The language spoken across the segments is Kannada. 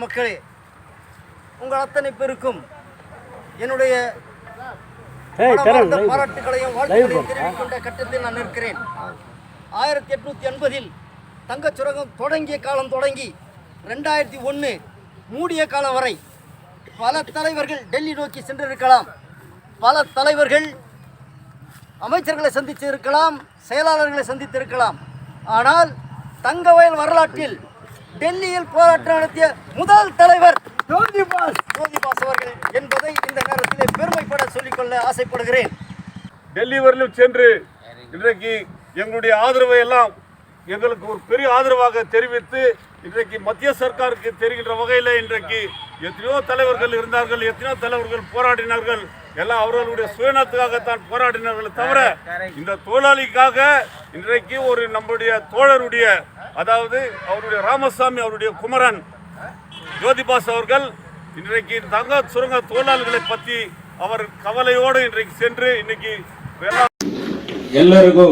மக்களே, உங்கள் அத்தனை பேருக்கும் என்னுடைய பாராட்டுகளையும் வாழ்த்துக்களையும் தெரிவித்துக் கொண்ட கட்டத்தில் நான் இருக்கிறேன். 1880 தங்கச் சுரங்கம் தொடங்கிய காலம் தொடங்கி 2001 மூடிய காலம் வரை பல தலைவர்கள் டெல்லி நோக்கி சென்றிருக்கலாம், பல தலைவர்கள் அமைச்சர்களை சந்தித்திருக்கலாம், செயலாளர்களை சந்தித்திருக்கலாம். ஆனால் தங்கவயல் வரலாற்றில் டெல்லியில் போராட்டம் நடத்திய முதல் தலைவர் ஜோதிபாஸ் அவர்கள் என்பதை இந்த நேரத்திலே பெருமைப்பட சொல்லிக்கொள்ள ஆசைப்படுகிறேன். டெல்லி வரையிலும் சென்று இன்றைக்கு எங்களுடைய ஆதரவை எல்லாம் எங்களுக்கு ஒரு பெரிய ஆதரவாக தெரிவித்து இன்றைக்கு மத்திய சர்க்காருக்கு தெரிகின்ற வகையில் இன்றைக்கு எத்தனையோ தலைவர்கள் இருந்தார்கள், எத்தனையோ தலைவர்கள் போராடினார்கள். எல்லாம் அவர்களுடைய சுயநலத்துக்காகத்தான் போராடினார்கள் தவிர இந்த தொழிலாளிக்காக இன்றைக்கு ஒரு நம்முடைய தோழருடைய, அதாவது அவருடைய ராமசாமி அவருடைய குமரன் ஜோதிபாஸ் அவர்கள் இன்றைக்கு தங்க சுரங்க தொழிலாளர்களை பற்றி அவர் கவலையோடு இன்றைக்கு சென்று இன்னைக்கு ಎಲ್ಲರಿಗೂ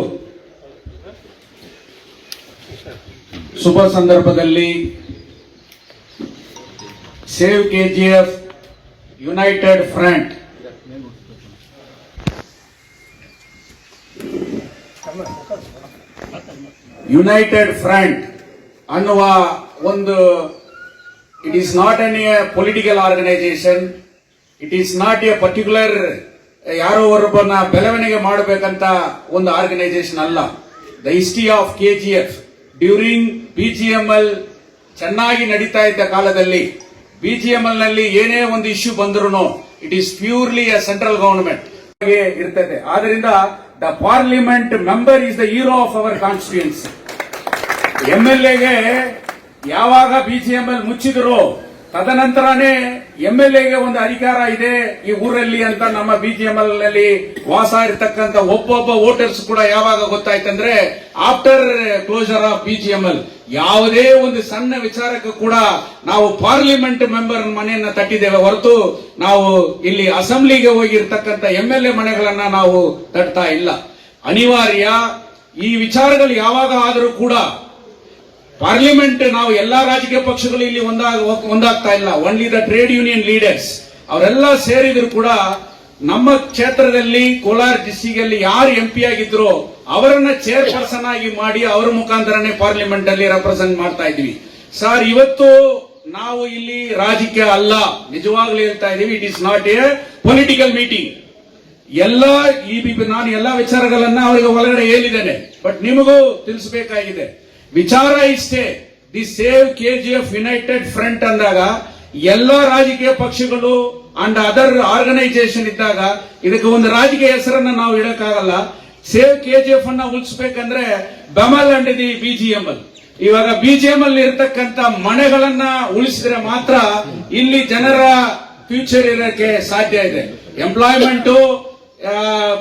ಶುಭ ಸಂದರ್ಭದಲ್ಲಿ ಸೇವ್ ಕೆಜಿಎಫ್ ಯುನೈಟೆಡ್ ಫ್ರಂಟ್ ಅನ್ನುವ ಒಂದು, it is not any political organisation, it is not a particular ಯಾರೋ ಒಬ್ಬರನ್ನ ಬೆಳವಣಿಗೆ ಮಾಡಬೇಕಂತ ಒಂದು ಆರ್ಗನೈಸೇಷನ್ ಅಲ್ಲ. The history of KGF during BGML ಚೆನ್ನಾಗಿ ನಡೀತಾ ಇದ್ದ ಕಾಲದಲ್ಲಿ ಬಿಜಿಎಂಎಲ್ ನಲ್ಲಿ ಏನೇ ಒಂದು ಇಶ್ಯೂ ಬಂದ್ರು it is purely a central government ಇರ್ತದೆ. ಆದ್ರಿಂದ the parliament member is the hero of our constituency. ಎಂಎಲ್ಎಗೆ ಯಾವಾಗ ಬಿಜಿಎಂಎಲ್ ಮುಚ್ಚಿದ್ರು ತದನಂತರನೇ ಎಂಎಲ್ಎಗೆ ಒಂದು ಅಧಿಕಾರ ಇದೆ ಈ ಊರಲ್ಲಿ ಅಂತ ನಮ್ಮ ಬಿಜಿಎಂಎಲ್ ನಲ್ಲಿ ವಾಸ ಇರತಕ್ಕಂತ ಒಬ್ಬೊಬ್ಬ ವೋಟರ್ಸ್ ಕೂಡ ಯಾವಾಗ ಗೊತ್ತಾಯ್ತಂದ್ರೆ ಆಫ್ಟರ್ ಕ್ಲೋಸರ್ ಆಫ್ ಬಿಜಿಎಂಎಲ್. ಯಾವುದೇ ಒಂದು ಸಣ್ಣ ವಿಚಾರಕ್ಕೂ ಕೂಡ ನಾವು ಪಾರ್ಲಿಮೆಂಟ್ ಮೆಂಬರ್ ಮನೆಯನ್ನ ತಟ್ಟಿದ್ದೇವೆ ಹೊರತು ನಾವು ಇಲ್ಲಿ ಅಸೆಂಬ್ಲಿಗೆ ಹೋಗಿರ್ತಕ್ಕಂಥ ಎಂಎಲ್ಎ ಮನೆಗಳನ್ನ ನಾವು ತಟ್ತಾ ಇಲ್ಲ. ಅನಿವಾರ್ಯ ಈ ವಿಚಾರಗಳು ಯಾವಾಗ ಆದರೂ ಕೂಡ ಪಾರ್ಲಿಮೆಂಟ್, ನಾವು ಎಲ್ಲಾ ರಾಜಕೀಯ ಪಕ್ಷಗಳು ಇಲ್ಲಿ ಒಂದಾಗ್ತಾ ಇಲ್ಲ. Only the trade union leaders ಅವರೆಲ್ಲ ಸೇರಿದ್ರು ಕೂಡ ನಮ್ಮ ಕ್ಷೇತ್ರದಲ್ಲಿ ಕೋಲಾರ ಡಿಸ್ಟಿಕ್ ಅಲ್ಲಿ ಯಾರು ಎಂಪಿ ಆಗಿದ್ರು ಅವರನ್ನ ಚೇರ್ಪರ್ಸನ್ ಆಗಿ ಮಾಡಿ ಅವರ ಮುಖಾಂತರನೇ ಪಾರ್ಲಿಮೆಂಟ್ ಅಲ್ಲಿ ರೆಪ್ರೆಸೆಂಟ್ ಮಾಡ್ತಾ ಇದ್ವಿ. ಸರ್, ಇವತ್ತು ನಾವು ಇಲ್ಲಿ ರಾಜಕೀಯ ಅಲ್ಲ, ನಿಜವಾಗ್ಲೂ ಹೇಳ್ತಾ ಇದೀವಿ, it is not A political meeting. ನಾನು ಎಲ್ಲಾ ವಿಚಾರಗಳನ್ನ ಅವರಿಗೆ ಒಳಗಡೆ ಹೇಳಿದ್ದೇನೆ, ಬಟ್ ನಿಮಗೂ ತಿಳಿಸಬೇಕಾಗಿದೆ. ವಿಚಾರ ಇಷ್ಟೇ, the save KGF United front ಅಂದಾಗ ಎಲ್ಲ ರಾಜಕೀಯ ಪಕ್ಷಗಳು ಅಂಡ್ ಅದರ್ ಆರ್ಗನೈಸೇಷನ್ ಇದ್ದಾಗ ಇದಕ್ಕೆ ಒಂದು ರಾಜಕೀಯ ಹೆಸರನ್ನ ನಾವು ಇಡಕ್ಕಾಗಲ್ಲ. ಸೇವ್ ಕೆಜಿಎಫ್ ಅನ್ನ ಉಳಿಸಬೇಕಂದ್ರೆ ಬೆಮಲ್ ಅಂಡ್ ದಿ ಬಿಜಿಎಂಎಲ್. ಇವಾಗ ಬಿಜಿಎಂಎಲ್ ಇರತಕ್ಕಂತ ಮನೆಗಳನ್ನ ಉಳಿಸಿದ್ರೆ ಮಾತ್ರ ಇಲ್ಲಿ ಜನರ ಫ್ಯೂಚರ್ ಇರಕ್ಕೆ ಸಾಧ್ಯ ಇದೆ. ಎಂಪ್ಲಾಯ್ಮೆಂಟ್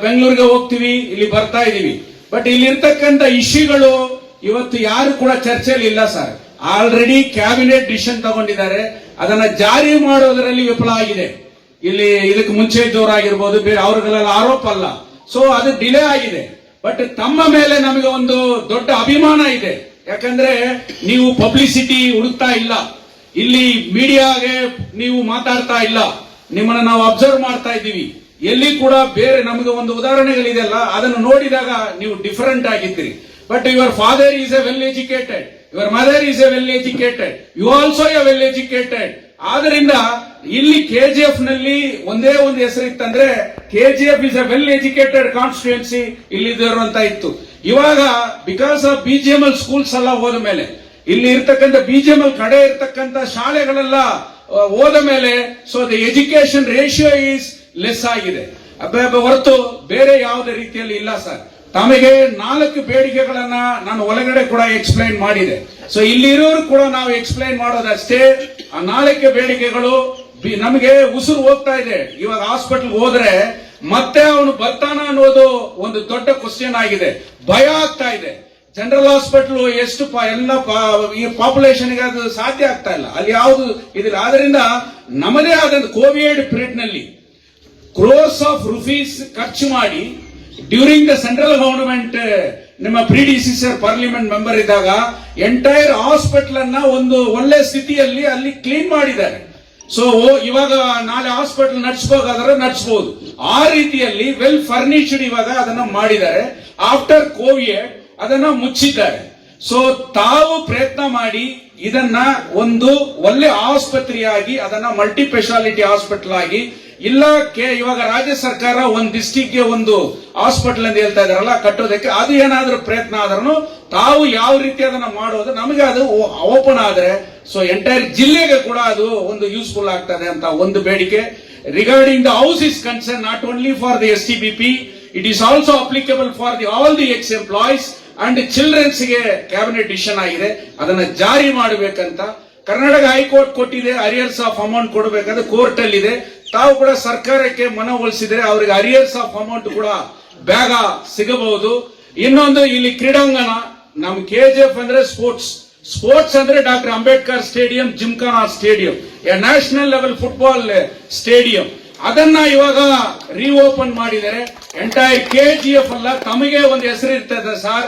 ಬೆಂಗಳೂರಿಗೆ ಹೋಗ್ತೀವಿ, ಇಲ್ಲಿ ಬರ್ತಾ ಇದೀವಿ, ಬಟ್ ಇಲ್ಲಿ ಇರ್ತಕ್ಕಂಥ ಇಶ್ಯೂಗಳು ಇವತ್ತು ಯಾರು ಕೂಡ ಚರ್ಚೆಯಲ್ಲಿ ಇಲ್ಲ ಸರ್. ಆಲ್ರೆಡಿ ಕ್ಯಾಬಿನೆಟ್ ಡಿಸಿಷನ್ ತಗೊಂಡಿದ್ದಾರೆ, ಅದನ್ನ ಜಾರಿ ಮಾಡೋದರಲ್ಲಿ ವಿಫಲ ಆಗಿದೆ. ಇಲ್ಲಿ ಇದಕ್ಕೆ ಮುಂಚೆ ಇದ್ದವರಾಗಿರ್ಬೋದು, ಬೇರೆ ಅವ್ರಿಗೆಲ್ಲ ಆರೋಪ ಅಲ್ಲ. ಸೊ ಅದು ಡಿಲೇ ಆಗಿದೆ. ಬಟ್ ತಮ್ಮ ಮೇಲೆ ನಮಗೆ ಒಂದು ದೊಡ್ಡ ಅಭಿಮಾನ ಇದೆ. ಯಾಕಂದ್ರೆ ನೀವು ಪಬ್ಲಿಸಿಟಿ ಹುಡುಕ್ತಾ ಇಲ್ಲ, ಇಲ್ಲಿ ಮೀಡಿಯಾಗೆ ನೀವು ಮಾತಾಡ್ತಾ ಇಲ್ಲ, ನಿಮ್ಮನ್ನ ನಾವು ಅಬ್ಸರ್ವ್ ಮಾಡ್ತಾ ಇದ್ದೀವಿ. ಎಲ್ಲಿ ಕೂಡ ಬೇರೆ ನಮಗೆ ಒಂದು ಉದಾಹರಣೆಗಳಿದೆಯಲ್ಲ, ಅದನ್ನು ನೋಡಿದಾಗ ನೀವು ಡಿಫರೆಂಟ್ ಆಗಿದ್ದೀರಿ. But your father is a well educated, your mother is a well educated, you also a well educated. ಆದ್ರಿಂದ ಇಲ್ಲಿ ಕೆಜಿಎಫ್ ನಲ್ಲಿ ಒಂದೇ ಒಂದು ಹೆಸರು ಇತ್ತಂದ್ರೆ KGF is a well educated constituency ಇಲ್ಲಿರುವಂತ ಇತ್ತು. ಇವಾಗ ಬಿಕಾಸ್ ಆಫ್ ಬಿಜಿಎಂಎಲ್ ಸ್ಕೂಲ್ಸ್ ಎಲ್ಲ ಹೋದ ಮೇಲೆ, ಇಲ್ಲಿ ಇರ್ತಕ್ಕಂಥ ಬಿಜಿಎಂಎಲ್ ಕಡೆ ಇರ್ತಕ್ಕಂಥ ಶಾಲೆಗಳೆಲ್ಲ ಹೋದ ಮೇಲೆ, so the education ratio is less ಆಗಿದೆ ಹೊರತು ಬೇರೆ ಯಾವುದೇ ರೀತಿಯಲ್ಲಿ ಇಲ್ಲ ಸರ್. ತಮಗೆ 4 ಬೇಡಿಕೆಗಳನ್ನ ನಾನು ಒಳಗಡೆ ಕೂಡ ಎಕ್ಸ್ಪ್ಲೈನ್ ಮಾಡಿದೆ. ಸೊ ಇಲ್ಲಿರೋರು ಕೂಡ ನಾವು ಎಕ್ಸ್ಪ್ಲೈನ್ ಮಾಡೋದಷ್ಟೇ. ಆ 4 ಬೇಡಿಕೆಗಳು ನಮಗೆ ಉಸಿರು ಹೋಗ್ತಾ ಇದೆ. ಇವಾಗ ಹಾಸ್ಪಿಟಲ್ ಹೋದ್ರೆ ಮತ್ತೆ ಅವನು ಬರ್ತಾನ ಅನ್ನೋದು ಒಂದು ದೊಡ್ಡ ಕ್ವಶನ್ ಆಗಿದೆ, ಭಯ ಆಗ್ತಾ ಇದೆ. ಜನರಲ್ ಹಾಸ್ಪಿಟಲ್ ಎಷ್ಟು ಎಲ್ಲ ಈ ಪಾಪ್ಯುಲೇಷನ್ಗೆ ಅದು ಸಾಧ್ಯ ಆಗ್ತಾ ಇಲ್ಲ, ಅಲ್ಲಿ ಯಾವುದು ಇದಿಲ್ಲ. ಆದ್ರಿಂದ ನಮ್ಮದೇ ಆದ ಕೋವಿಡ್ ಪೀರಿಯಡ್ ನಲ್ಲಿ ಕ್ರೋರ್ಸ್ ಆಫ್ ರುಪೀಸ್ ಖರ್ಚು ಮಾಡಿ ಡ್ಯೂರಿಂಗ್ ದ ಸೆಂಟ್ರಲ್ ಗವರ್ನಮೆಂಟ್ ನಿಮ್ಮ ಪ್ರಿಡಿಸಿಸರ್ ಪಾರ್ಲಿಮೆಂಟ್ ಮೆಂಬರ್ ಇದ್ದಾಗ ಎಂಟೈರ್ ಹಾಸ್ಪಿಟಲ್ ಅನ್ನ ಒಂದು ಒಳ್ಳೆ ಸ್ಥಿತಿಯಲ್ಲಿ ಅಲ್ಲಿ ಕ್ಲೀನ್ ಮಾಡಿದ್ದಾರೆ. ಸೊ ಇವಾಗ ನಾಳೆ ಹಾಸ್ಪಿಟಲ್ ನಡೆಸಬೇಕಾದ್ರೆ ನಡೆಸಬಹುದು. ಆ ರೀತಿಯಲ್ಲಿ ವೆಲ್ ಫರ್ನಿಶ್ಡ್ ಇವಾಗ ಅದನ್ನ ಮಾಡಿದ್ದಾರೆ. ಆಫ್ಟರ್ ಕೋವಿಡ್ ಅದನ್ನ ಮುಚ್ಚಿದ್ದಾರೆ. ಸೊ ತಾವು ಪ್ರಯತ್ನ ಮಾಡಿ ಇದನ್ನ ಒಂದು ಒಳ್ಳೆ ಆಸ್ಪತ್ರೆಯಾಗಿ ಅದನ್ನ ಮಲ್ಟಿ ಸ್ಪೆಷಾಲಿಟಿ ಹಾಸ್ಪಿಟಲ್ ಆಗಿ ಇಲ್ಲ ಇವಾಗ ರಾಜ್ಯ ಸರ್ಕಾರ ಒಂದು ಡಿಸ್ಟಿಕ್ ಗೆ ಒಂದು ಹಾಸ್ಪಿಟಲ್ ಅಂತ ಹೇಳ್ತಾ ಇದಾರಲ್ಲ ಕಟ್ಟೋದಕ್ಕೆ, ಅದು ಏನಾದ್ರೂ ಪ್ರಯತ್ನ ಆದ್ರೂ ತಾವು ಯಾವ ರೀತಿ ಅದನ್ನ ಮಾಡೋದು ನಮಗೆ ಅದು ಓಪನ್ ಆದ್ರೆ ಸೊ ಎಂಟೈರ್ ಜಿಲ್ಲೆಗೆ ಕೂಡ ಅದು ಒಂದು ಯೂಸ್ಫುಲ್ ಆಗ್ತದೆ ಅಂತ ಒಂದು ಬೇಡಿಕೆ. Regarding the house is concern not only for the STBP, it is also applicable for the all the ex employees and childrens ಗೆ ಕ್ಯಾಬಿನೆಟ್ ಡಿಸಿಷನ್ ಆಗಿದೆ. ಅದನ್ನ ಜಾರಿ ಮಾಡಬೇಕಂತ ಕರ್ನಾಟಕ ಹೈಕೋರ್ಟ್ ಕೊಟ್ಟಿದೆ. ಅರಿಯರ್ಸ್ ಆಫ್ ಅಮೌಂಟ್ ಕೊಡಬೇಕಾದ್ರೆ ಕೋರ್ಟ್ ಅಲ್ಲಿ ಇದೆ. ತಾವು ಕೂಡ ಸರ್ಕಾರಕ್ಕೆ ಮನವೊಲಿಸಿದ್ರೆ ಅವರಿಗೆ ಅರಿಯರ್ಸ್ ಆಫ್ ಅಮೌಂಟ್ ಕೂಡ ಬೇಗ ಸಿಗಬಹುದು. ಇನ್ನೊಂದು ಇಲ್ಲಿ ಕ್ರೀಡಾಂಗಣ, ನಮ್ KGF ಅಂದ್ರೆ ಸ್ಪೋರ್ಟ್ಸ್ ಅಂದ್ರೆ doctor Ambedkar stadium, Gymkhana stadium, national level football stadium, ಅದನ್ನ ಇವಾಗ ರೀಓಪನ್ ಮಾಡಿದರೆ ಎಂಟೈರ್ KGF ಅಲ್ಲ ತಮಗೆ ಒಂದು ಹೆಸರು ಇರ್ತದೆ ಸರ್.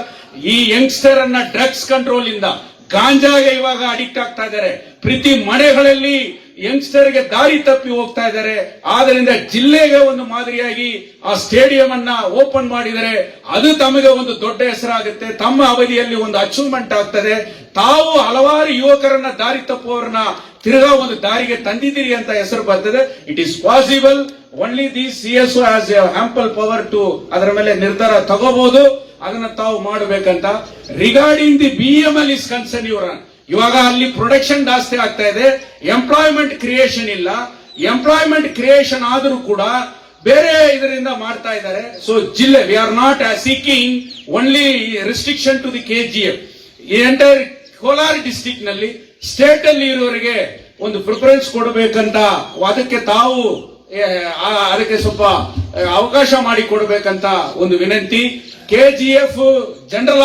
ಈ ಯಂಗ್ಸ್ಟರ್ ಅನ್ನ ಡ್ರಗ್ಸ್ ಕಂಟ್ರೋಲ್ ಇಂದ ಗಾಂಜಾಗೆ ಇವಾಗ ಅಡಿಕ್ಟ್ ಆಗ್ತಾ ಇದ್ದಾರೆ. ಪ್ರತಿ ಮನೆಗಳಲ್ಲಿ ಯಂಗ್ಸ್ಟರ್ ಗೆ ದಾರಿ ತಪ್ಪಿ ಹೋಗ್ತಾ ಇದ್ದಾರೆ. ಆದ್ರಿಂದ ಜಿಲ್ಲೆಗೆ ಒಂದು ಮಾದರಿಯಾಗಿ ಆ ಸ್ಟೇಡಿಯಂ ಅನ್ನ ಓಪನ್ ಮಾಡಿದರೆ ಅದು ತಮಗೆ ಒಂದು ದೊಡ್ಡ ಹೆಸರಾಗುತ್ತೆ. ತಮ್ಮ ಅವಧಿಯಲ್ಲಿ ಒಂದು ಅಚೀವ್ಮೆಂಟ್ ಆಗ್ತದೆ. ತಾವು ಹಲವಾರು ಯುವಕರನ್ನ ದಾರಿ ತಪ್ಪುವವರನ್ನ ತಿರ್ಗಾ ಒಂದು ದಾರಿಗೆ ತಂದಿದ್ದೀರಿ ಅಂತ ಹೆಸರು ಬರ್ತದೆ. It is possible. Only the CSO has ample power to ಅದರ ಮೇಲೆ ನಿರ್ಧಾರ ತಗೋಬಹುದು. ಅದನ್ನ ತಾವು ಮಾಡಬೇಕಂತ. Regarding the BML is concern ಇವಾಗ ಅಲ್ಲಿ ಪ್ರೊಡಕ್ಷನ್ ಜಾಸ್ತಿ ಆಗ್ತಾ ಇದೆ, ಎಂಪ್ಲಾಯ್ಮೆಂಟ್ ಕ್ರಿಯೇಷನ್ ಇಲ್ಲ. ಎಂಪ್ಲಾಯ್ಮೆಂಟ್ ಕ್ರಿಯೇಷನ್ ಆದ್ರೂ ಕೂಡ ಬೇರೆ ಇದರಿಂದ ಮಾಡ್ತಾ ಇದ್ದಾರೆ. ಸೊ ಜಿಲ್ಲೆ we are not seeking only restriction to the KGF. ಈ ಎಂಟೈರ್ ಕೋಲಾರ ಡಿಸ್ಟ್ರಿಕ್ಟ್ ನಲ್ಲಿ ಸ್ಟೇಟ್ ಅಲ್ಲಿ ಇರುವವರಿಗೆ ಒಂದು ಪ್ರಿಫರೆನ್ಸ್ ಕೊಡಬೇಕಂತ ಅದಕ್ಕೆ ತಾವು ಅದಕ್ಕೆ ಸ್ವಲ್ಪ ಅವಕಾಶ ಮಾಡಿ ಕೊಡಬೇಕಂತ ಒಂದು ವಿನಂತಿ. KGF ಜನರಲ್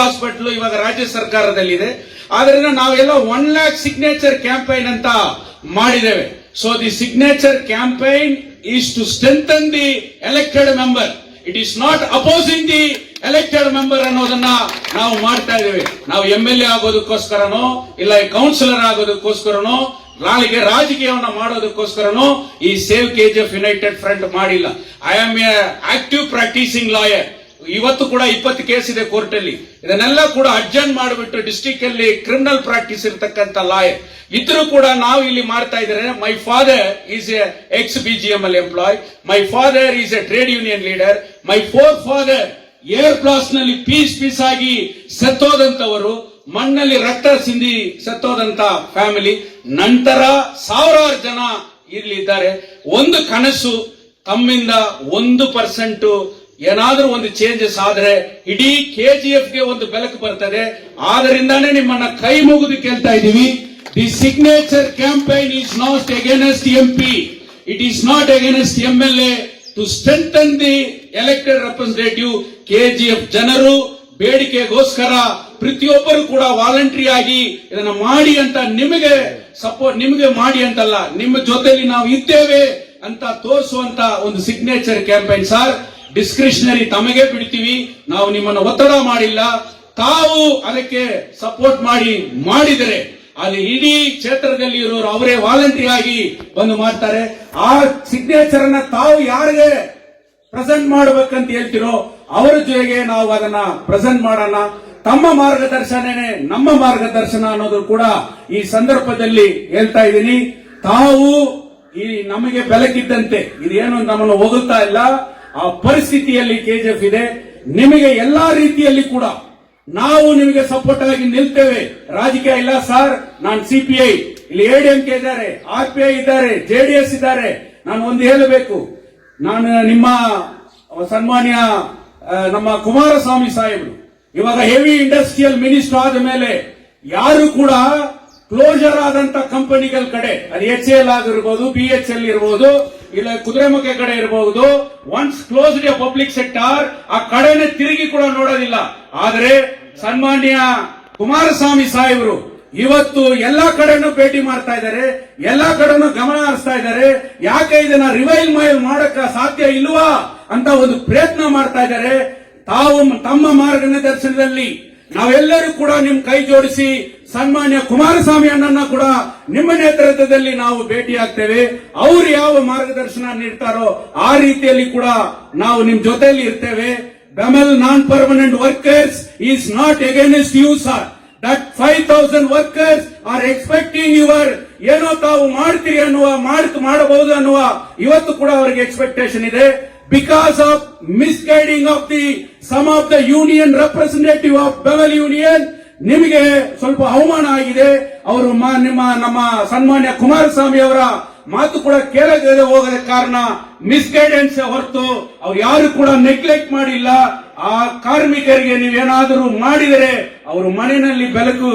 ಹಾಸ್ಪಿಟಲ್ ಇವಾಗ ರಾಜ್ಯ ಸರ್ಕಾರದಲ್ಲಿದೆ. ಆದ್ರಿಂದ ನಾವೆಲ್ಲ 1 lakh ಸಿಗ್ನೇಚರ್ ಕ್ಯಾಂಪೈನ್ ಅಂತ ಮಾಡಿದ್ದೇವೆ. So the signature campaign is to strengthen the elected member. It is not opposing the elected member ಅನ್ನೋದನ್ನ ನಾವು ಮಾಡ್ತಾ ಇದ್ದೇವೆ. ನಾವು MLA ಆಗೋದಕ್ಕೋಸ್ಕರನೋ ಇಲ್ಲ ಕೌನ್ಸಿಲರ್ ಆಗೋದಕ್ಕೋಸ್ಕರನೋ ನಾಳೆಗೆ ರಾಜಕೀಯವನ್ನ ಮಾಡೋದಕ್ಕೋಸ್ಕರನೋ ಈ ಸೇವ್ KGF ಯುನೈಟೆಡ್ ಫ್ರಂಟ್ ಮಾಡಿಲ್ಲ. I am A active practising lawyer. ಇವತ್ತು ಕೂಡ 20 ಕೇಸ್ ಇದೆ ಕೋರ್ಟ್ ಅಲ್ಲಿ. ಇದನ್ನೆಲ್ಲ ಕೂಡ ಅಡ್ಜರ್ನ್ ಮಾಡಿಬಿಟ್ಟು ಡಿಸ್ಟ್ರಿಕ್ಟ್ ಅಲ್ಲಿ ಕ್ರಿಮಿನಲ್ ಪ್ರಾಕ್ಟೀಸ್ ಇರತಕ್ಕಂತ ಲಾಯರ್ ಇದ್ರೂ ಕೂಡ ನಾವು ಇಲ್ಲಿ ಮಾಡ್ತಾ ಇದ್ದಾರೆ. My father is a ex-BGML employee. My father is a trade union leader. My father air blast ನಲ್ಲಿ ಪೀಸ್ ಆಗಿ ಸತ್ತೋದಂತವರು, ಮಣ್ಣಲ್ಲಿ ರಕ್ತ ಸಿಂದಿ ಸತ್ತೋದಂತ ಫ್ಯಾಮಿಲಿ. ನಂತರ ಸಾವಿರಾರು ಜನ ಇಲ್ಲಿದ್ದಾರೆ. ಒಂದು ಕನಸು, ತಮ್ಮಿಂದ 1% ಏನಾದ್ರೂ ಒಂದು ಚೇಂಜಸ್ ಆದ್ರೆ ಇಡೀ KGF ಗೆ ಒಂದು ಬೆಳಕು ಬರ್ತದೆ. ಆದ್ದರಿಂದಾನೇ ನಿಮ್ಮನ್ನ ಕೈ ಮುಗಿದು ಕೇಳ್ತಾ ಇದ್ದೀವಿ. The signature campaign is not against MP, it is not against MLA. To strengthen the elected representative. KGF ಜನರು ಬೇಡಿಕೆಗೋಸ್ಕರ ಪ್ರತಿಯೊಬ್ಬರು ಕೂಡ ವಾಲಂಟರಿ ಆಗಿ ಇದನ್ನ ಮಾಡಿ ಅಂತ ನಿಮಗೆ ಸಪೋರ್ಟ್, ನಿಮಗೆ ಮಾಡಿ ಅಂತಲ್ಲ, ನಿಮ್ಮ ಜೊತೆಲಿ ನಾವು ಇದ್ದೇವೆ ಅಂತ ತೋರಿಸುವಂತ ಒಂದು ಸಿಗ್ನೇಚರ್ ಕ್ಯಾಂಪೈನ್ ಸರ್. ಡಿಸ್ಕ್ರಿಷನರಿ ತಮಗೆ ಬಿಡ್ತೀವಿ, ನಾವು ನಿಮ್ಮನ್ನು ಒತ್ತಡ ಮಾಡಿಲ್ಲ. ತಾವು ಅದಕ್ಕೆ ಸಪೋರ್ಟ್ ಮಾಡಿದರೆ ಅಲ್ಲಿ ಇಡೀ ಕ್ಷೇತ್ರದಲ್ಲಿ ಇರೋರು ಅವರೇ ವಾಲಂಟರಿ ಆಗಿ ಬಂದು ಮಾಡ್ತಾರೆ. ಆ ಸಿಗ್ನೇಚರ್ ಅನ್ನ ತಾವು ಯಾರಿಗೆ ಪ್ರೆಸೆಂಟ್ ಮಾಡಬೇಕಂತ ಹೇಳ್ತಿರೋ ಅವರ ಜೊತೆಗೆ ನಾವು ಅದನ್ನ ಪ್ರೆಸೆಂಟ್ ಮಾಡೋಣ. ತಮ್ಮ ಮಾರ್ಗದರ್ಶನನೇ ನಮ್ಮ ಮಾರ್ಗದರ್ಶನ ಅನ್ನೋದು ಕೂಡ ಈ ಸಂದರ್ಭದಲ್ಲಿ ಹೇಳ್ತಾ ಇದ್ದೀನಿ. ತಾವು ಈ ನಮಗೆ ಬೆಳಕಿದ್ದಂತೆ ಇದೇನು ನಮ್ಮನ್ನು ಹೋಗುತ್ತಾ ಇಲ್ಲ, ಆ ಪರಿಸ್ಥಿತಿಯಲ್ಲಿ KGF ಇದೆ. ನಿಮಗೆ ಎಲ್ಲಾ ರೀತಿಯಲ್ಲಿ ಕೂಡ ನಾವು ನಿಮಗೆ ಸಪೋರ್ಟ್ ಆಗಿ ನಿಲ್ತೇವೆ. ರಾಜಕೀಯ ಇಲ್ಲ ಸರ್. ನಾನು CPI, ಇಲ್ಲಿ ADMK ಇದ್ದಾರೆ, RPI ಇದ್ದಾರೆ, JDS ಇದ್ದಾರೆ. ನಾನು ಒಂದು ಹೇಳಬೇಕು, ನಾನು ನಿಮ್ಮ ಸನ್ಮಾನ್ಯ ನಮ್ಮ ಕುಮಾರಸ್ವಾಮಿ ಸಾಹೇಬರು ಇವಾಗ ಹೆವಿ ಇಂಡಸ್ಟ್ರಿಯಲ್ ಮಿನಿಸ್ಟರ್ ಆದ ಮೇಲೆ ಯಾರು ಕೂಡ ಕ್ಲೋಸರ್ ಆದಂತ ಕಂಪನಿಗಳ ಕಡೆ, ಅದು HAL ಆಗಿರ್ಬೋದು, BHL ಇರಬಹುದು, ಇಲ್ಲ ಕುದುರೆಮುಖ ಕಡೆ ಇರಬಹುದು, once closed A public sector ಆ ಕಡೆನೆ ತಿರುಗಿ ಕೂಡ ನೋಡೋದಿಲ್ಲ. ಆದ್ರೆ ಸನ್ಮಾನ್ಯ ಕುಮಾರಸ್ವಾಮಿ ಸಾಹೇಬರು ಇವತ್ತು ಎಲ್ಲಾ ಕಡೆನೂ ಭೇಟಿ ಮಾಡ್ತಾ ಇದ್ದಾರೆ, ಎಲ್ಲಾ ಕಡೆನೂ ಗಮನ ಹರಿಸ್ತಾ ಇದ್ದಾರೆ. ಯಾಕೆ ಇದನ್ನ ರಿವೈಲ್ ಮಾಡಕ ಸಾಧ್ಯ ಇಲ್ವಾ ಅಂತ ಒಂದು ಪ್ರಯತ್ನ ಮಾಡ್ತಾ ಇದ್ದಾರೆ. ತಾವು ತಮ್ಮ ಮಾರ್ಗದರ್ಶನದಲ್ಲಿ ನಾವೆಲ್ಲರೂ ಕೂಡ ನಿಮ್ ಕೈ ಜೋಡಿಸಿ ಸನ್ಮಾನ್ಯ ಕುಮಾರಸ್ವಾಮಿ ಅಣ್ಣನ ಕೂಡ ನಿಮ್ಮ ನೇತೃತ್ವದಲ್ಲಿ ನಾವು ಭೇಟಿಯಾಗ್ತೇವೆ. ಅವರು ಯಾವ ಮಾರ್ಗದರ್ಶನ ನೀಡ್ತಾರೋ ಆ ರೀತಿಯಲ್ಲಿ ಕೂಡ ನಾವು ನಿಮ್ ಜೊತೆಯಲ್ಲಿ ಇರ್ತೇವೆ. BEML non permanent workers is not against you sir. That 5,000 workers are expecting your ಏನೋ ತಾವು ಮಾಡ್ತೀರಿ ಅನ್ನುವ ಮಾಡಬಹುದು ಅನ್ನುವ ಇವತ್ತು ಕೂಡ ಅವರಿಗೆ ಎಕ್ಸ್ಪೆಕ್ಟೇಷನ್ ಇದೆ. Because of misguiding of some of the union representative of Bevel Union, ನಿಮಗೆ ಸ್ವಲ್ಪ ಅವಮಾನ ಆಗಿದೆ. ಅವರು ನಮ್ಮ ಸನ್ಮಾನ್ಯ ಕುಮಾರಸ್ವಾಮಿ ಅವರ ಮಾತು ಕೂಡ ಕೇಳದೆ ಹೋಗದ ಕಾರಣ ಮಿಸ್ಗೈಡೆನ್ಸ್ ಹೊರತು ಅವ್ರು ಯಾರು ಕೂಡ ನೆಗ್ಲೆಕ್ಟ್ ಮಾಡಿಲ್ಲ. ಆ ಕಾರ್ಮಿಕರಿಗೆ ನೀವೇನಾದರೂ ಮಾಡಿದರೆ ಅವ್ರ ಮನೆಯಲ್ಲಿ ಬೆಳಕು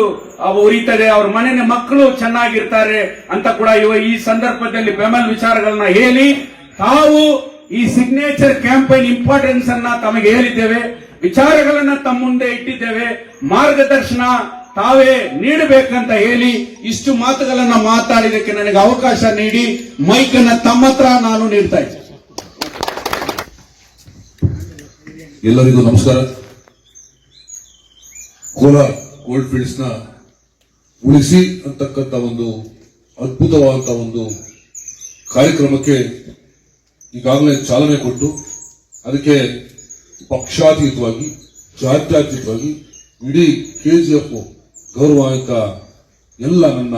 ಉರಿತದೆ, ಅವ್ರ ಮನೆಯ ಮಕ್ಕಳು ಚೆನ್ನಾಗಿರ್ತಾರೆ ಅಂತ ಕೂಡ ಈ ಸಂದರ್ಭದಲ್ಲಿ ಬೆಮೆಲ್ ವಿಚಾರಗಳನ್ನ ಹೇಳಿ ತಾವು ಈ ಸಿಗ್ನೇಚರ್ ಕ್ಯಾಂಪೇನ್ ಇಂಪಾರ್ಟೆನ್ಸ್ ಅನ್ನ ತಮಗೆ ಹೇಳಿದ್ದೇವೆ, ವಿಚಾರಗಳನ್ನ ತಮ್ಮ ಮುಂದೆ ಇಟ್ಟಿದ್ದೇವೆ, ಮಾರ್ಗದರ್ಶನ ತಾವೇ ನೀಡಬೇಕಂತ ಹೇಳಿ ಇಷ್ಟು ಮಾತುಗಳನ್ನ ಮಾತಾಡಿದಕ್ಕೆ ನನಗೆ ಅವಕಾಶ ನೀಡಿ ಮೈಕ್ ಅನ್ನ ತಮ್ಮ ಹತ್ರ ನಾನು ನೀಡ್ತಾ ಇದ್ದೇನೆ. ಎಲ್ಲರಿಗೂ ನಮಸ್ಕಾರ. ಕೋಲಾರ ಗೋಲ್ಡ್ ಫೀಲ್ಡ್ಸ್ ನ ಉಳಿಸಿ ಅಂತಕ್ಕಂಥ ಒಂದು ಅದ್ಭುತವಾದಂತಹ ಒಂದು ಕಾರ್ಯಕ್ರಮಕ್ಕೆ ಈಗಾಗಲೇ ಚಾಲನೆ ಕೊಟ್ಟು ಅದಕ್ಕೆ ಪಕ್ಷಾತೀತವಾಗಿ ಜಾತ್ಯತೀತವಾಗಿ ಇಡೀ ಕೆಜಿಎಫ್ ಗೌರವಾನ್ವಿತ ಎಲ್ಲ ನನ್ನ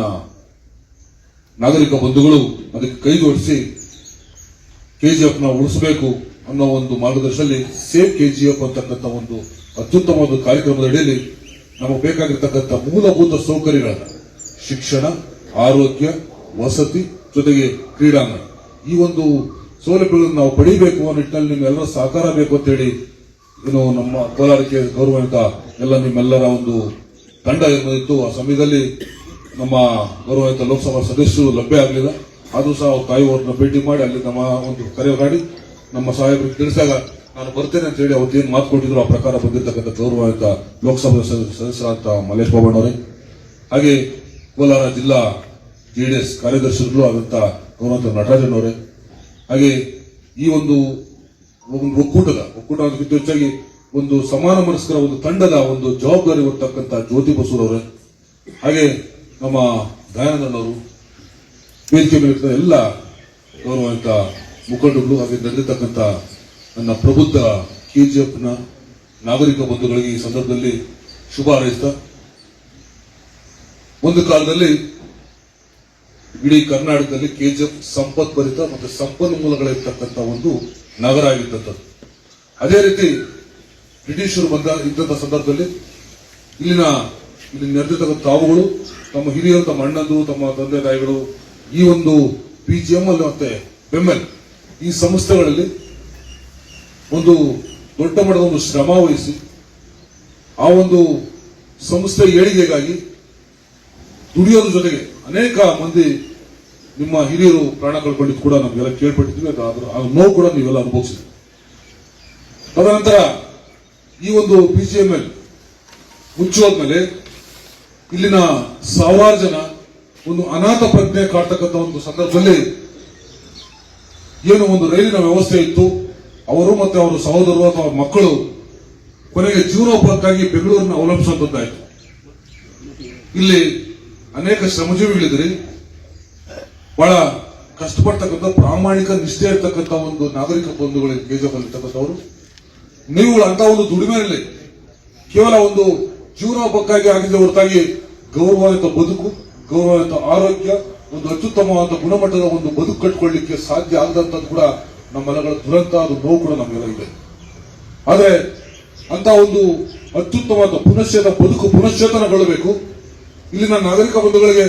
ನಾಗರಿಕ ಬಂಧುಗಳು ಅದಕ್ಕೆ ಕೈ ಜೋಡಿಸಿ ಕೆಜಿಎಫ್ ನ ಉಳಿಸಬೇಕು ಅನ್ನೋ ಒಂದು ಮಾರ್ಗದರ್ಶನದಲ್ಲಿ ಸೇವ್ ಕೆಜಿಎಫ್ ಅಂತಕ್ಕಂಥ ಒಂದು ಅತ್ಯುತ್ತಮವಾದ ಕಾರ್ಯಕ್ರಮದ ಅಡಿಯಲ್ಲಿ ನಮಗೆ ಬೇಕಾಗಿರ್ತಕ್ಕಂಥ ಮೂಲಭೂತ ಸೌಕರ್ಯಗಳನ್ನ ಶಿಕ್ಷಣ, ಆರೋಗ್ಯ, ವಸತಿ ಜೊತೆಗೆ ಕ್ರೀಡಾಂಗಣ ಈ ಒಂದು ಸೌಲಭ್ಯಗಳನ್ನು ನಾವು ಪಡಿಬೇಕು ಅನ್ನೋ ನಿಟ್ಟಿನಲ್ಲಿ ನಿಮ್ಮೆಲ್ಲರ ಸಹಕಾರ ಬೇಕು ಅಂತ ಹೇಳಿ ಏನು ನಮ್ಮ ಕೋಲಾರಕ್ಕೆ ಗೌರವಾನ್ವಿತ ಎಲ್ಲ ನಿಮ್ಮೆಲ್ಲರ ಒಂದು ತಂಡ ಏನಿತ್ತು. ಆ ಸಮಯದಲ್ಲಿ ನಮ್ಮ ಗೌರವಾನ್ವಿತ ಲೋಕಸಭಾ ಸದಸ್ಯರು ಲಭ್ಯ ಆಗಲಿಲ್ಲ. ಆದ್ರೂ ಸಹ ತಾಯಿಯವರನ್ನ ಭೇಟಿ ಮಾಡಿ ಅಲ್ಲಿ ನಮ್ಮ ಒಂದು ಕರೆ ಮಾಡಿ ನಮ್ಮ ಸಾಹೇಬರಿಗೆ ತಿಳಿಸಿದಾಗ ನಾನು ಬರ್ತೇನೆ ಅಂತ ಹೇಳಿ ಅವತ್ತೇನು ಮಾತು ಕೊಟ್ಟಿದ್ರು ಆ ಪ್ರಕಾರ ಬಂದಿರತಕ್ಕಂಥ ಗೌರವಾನ್ವಿತ ಲೋಕಸಭಾ ಸದಸ್ಯರಾದ ಮಲ್ಲೇಶ್ ಬಾಬಣ್ಣವರೇ, ಹಾಗೆ ಕೋಲಾರ ಜಿಲ್ಲಾ ಜೆಡಿಎಸ್ ಕಾರ್ಯದರ್ಶಿಗಳು ಆದಂತ ಗೌರವಾನ್ವಿತ ನಟರಾಜನವರೇ, ಹಾಗೆ ಈ ಒಂದು ಒಕ್ಕೂಟಕ್ಕಿಂತ ಹೆಚ್ಚಾಗಿ ಒಂದು ಸಮಾನ ಮನಸ್ಕರ ಒಂದು ತಂಡದ ಒಂದು ಜವಾಬ್ದಾರಿ ಹೊತ್ತಕ್ಕಂಥ ಜ್ಯೋತಿ ಬಸೂರವರೇ, ಹಾಗೆ ನಮ್ಮ ದಯಾನಂದನವರು, ವೇದಿಕೆ ಮೇಲೆ ಎಲ್ಲ ಗೌರವಾನ್ವಿತ ಮುಖಂಡರು, ಹಾಗೆ ನಡೆದಿರ್ತಕ್ಕಂಥ ನನ್ನ ಪ್ರಬುದ್ಧ ಕೆಜಿಎಫ್ ನ ನಾಗರಿಕ ಬಂಧುಗಳಿಗೆ ಈ ಸಂದರ್ಭದಲ್ಲಿ ಶುಭ ಹಾರೈಸ್ತಾ, ಒಂದು ಕಾಲದಲ್ಲಿ ಇಡೀ ಕರ್ನಾಟಕದಲ್ಲಿ ಕೆಜಿಎಫ್ ಸಂಪತ್ಭರಿತ ಮತ್ತು ಸಂಪನ್ಮೂಲಗಳಿರ್ತಕ್ಕಂಥ ಒಂದು ನಗರ ಆಗಿದ್ದಂಥದ್ದು. ಅದೇ ರೀತಿ ಬ್ರಿಟಿಷರು ಇದ್ದಂಥ ಸಂದರ್ಭದಲ್ಲಿ ಇಲ್ಲಿ ನೆರೆದಿರ್ತಕ್ಕಂಥ ತಾವುಗಳು, ತಮ್ಮ ಹಿರಿಯರು, ತಮ್ಮ ಅಣ್ಣಂದರು, ತಮ್ಮ ತಂದೆ ತಾಯಿಗಳು ಈ ಒಂದು ಪಿಜಿಎಂ ಅಲ್ಲಿ ಮತ್ತೆ ಬೆಮೆಲ್ ಈ ಸಂಸ್ಥೆಗಳಲ್ಲಿ ಒಂದು ದೊಡ್ಡ ಮಟ್ಟದ ಒಂದು ಶ್ರಮ ವಹಿಸಿ ಆ ಒಂದು ಸಂಸ್ಥೆ ಏಳಿಗೆಗಾಗಿ ದುಡಿಯೋದ್ರ ಜೊತೆಗೆ ಅನೇಕ ಮಂದಿ ನಿಮ್ಮ ಹಿರಿಯರು ಪ್ರಾಣ ಕಳ್ಕೊಂಡಿದ್ದು ಕೂಡ ನಮಗೆಲ್ಲ ಕೇಳ್ಪಟ್ಟಿದ್ವಿ. ಆ ನೋವು ಕೂಡ ನೀವೆಲ್ಲ ಅನುಭವಿಸಿದ್ವಿ. ತದನಂತರ ಈ ಒಂದು ಪಿಜಿಎಂಎಲ್ ಮುಚ್ಚೋದ್ಮೇಲೆ ಇಲ್ಲಿನ ಸಾವಿರಾರು ಜನ ಒಂದು ಅನಾಥ ಪ್ರಜ್ಞೆ ಕಾಡ್ತಕ್ಕಂಥ ಒಂದು ಸಂದರ್ಭದಲ್ಲಿ ಏನು ಒಂದು ರೈಲಿನ ವ್ಯವಸ್ಥೆ ಇತ್ತು, ಅವರು ಮತ್ತೆ ಅವರ ಸಹೋದರರು ಅಥವಾ ಮಕ್ಕಳು ಕೊನೆಗೆ ಜೀವನೋಪಾಯಕ್ಕಾಗಿ ಬೆಂಗಳೂರನ್ನು ಅವಲಂಬಿಸುವಂತಾಯ್ತು. ಇಲ್ಲಿ ಅನೇಕ ಶ್ರಮಜೀವಿಗಳಿದ್ರಿ, ಬಹಳ ಕಷ್ಟಪಡ್ತಕ್ಕಂಥ ಪ್ರಾಮಾಣಿಕ ನಿಷ್ಠೆ ಇರ್ತಕ್ಕಂಥ ಒಂದು ನಾಗರಿಕ ಬಂಧುಗಳಿಗೆ ಕೆಜಿಎಫ್ ಇರ್ತಕ್ಕಂಥವ್ರು ನೀವುಗಳು ಅಂತ ಒಂದು ದುಡಿಮೆಯಲ್ಲಿ ಕೇವಲ ಒಂದು ಜೀವನೋಪಾಯಕ್ಕಾಗಿ ಆಗಿದೆ ಹೊರತಾಗಿ ಗೌರವಾನ್ವಿತ ಬದುಕು, ಗೌರವಾನ್ವಿತ ಆರೋಗ್ಯ, ಒಂದು ಅತ್ಯುತ್ತಮವಾದ ಗುಣಮಟ್ಟದ ಒಂದು ಬದುಕು ಕಟ್ಕೊಳ್ಳಿಕ್ಕೆ ಸಾಧ್ಯ ಆಗದಂತದ್ದು ಕೂಡ ನಮ್ಮೆಲ್ಲಗಳ ದುರಂತ, ಅದು ನೋವು ಕೂಡ ನಮಗೆಲ್ಲ ಇದೆ. ಆದ್ರೆ ಅಂತ ಒಂದು ಅತ್ಯುತ್ತಮವಾದ ಬದುಕು ಪುನಶ್ಚೇತನಗೊಳ್ಳಬೇಕು. ಇಲ್ಲಿನ ನಾಗರಿಕ ಬಂಧುಗಳಿಗೆ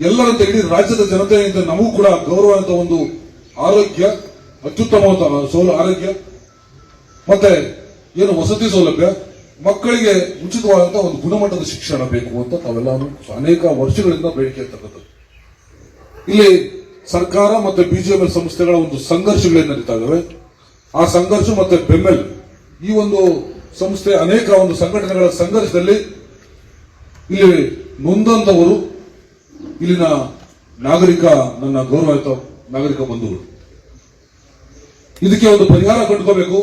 ಎಲ್ಲರಂತೆ ಇಡೀ ರಾಜ್ಯದ ಜನತೆಯಿಂದ ನಮಗೂ ಕೂಡ ಗೌರವಾನ್ವಿತ ಒಂದು ಆರೋಗ್ಯ, ಅತ್ಯುತ್ತಮವಾದ ಆರೋಗ್ಯ ಮತ್ತೆ ಏನು ವಸತಿ ಸೌಲಭ್ಯ, ಮಕ್ಕಳಿಗೆ ಉಚಿತವಾದಂತಹ ಒಂದು ಗುಣಮಟ್ಟದ ಶಿಕ್ಷಣ ಬೇಕು ಅಂತ ತಾವೆಲ್ಲ ಅನೇಕ ವರ್ಷಗಳಿಂದ ಬೇಡಿಕೆ ಇರ್ತಕ್ಕಂಥದ್ದು. ಇಲ್ಲಿ ಸರ್ಕಾರ ಮತ್ತೆ ಬಿಜಿಎಂಎಲ್ ಸಂಸ್ಥೆಗಳ ಒಂದು ಸಂಘರ್ಷಗಳೇನು ನಡೀತಾ ಇದಾವೆ, ಆ ಸಂಘರ್ಷ ಮತ್ತೆ ಬೆಮೆಲ್ ಈ ಒಂದು ಸಂಸ್ಥೆ ಅನೇಕ ಒಂದು ಸಂಘಟನೆಗಳ ಸಂಘರ್ಷದಲ್ಲಿ ಇಲ್ಲಿ ನೊಂದಂತವರು ಇಲ್ಲಿನ ನನ್ನ ಗೌರವಾನ್ವಿತ ನಾಗರಿಕ ಬಂಧುಗಳು. ಇದಕ್ಕೆ ಒಂದು ಪರಿಹಾರ ಕಂಡುಕೋಬೇಕು.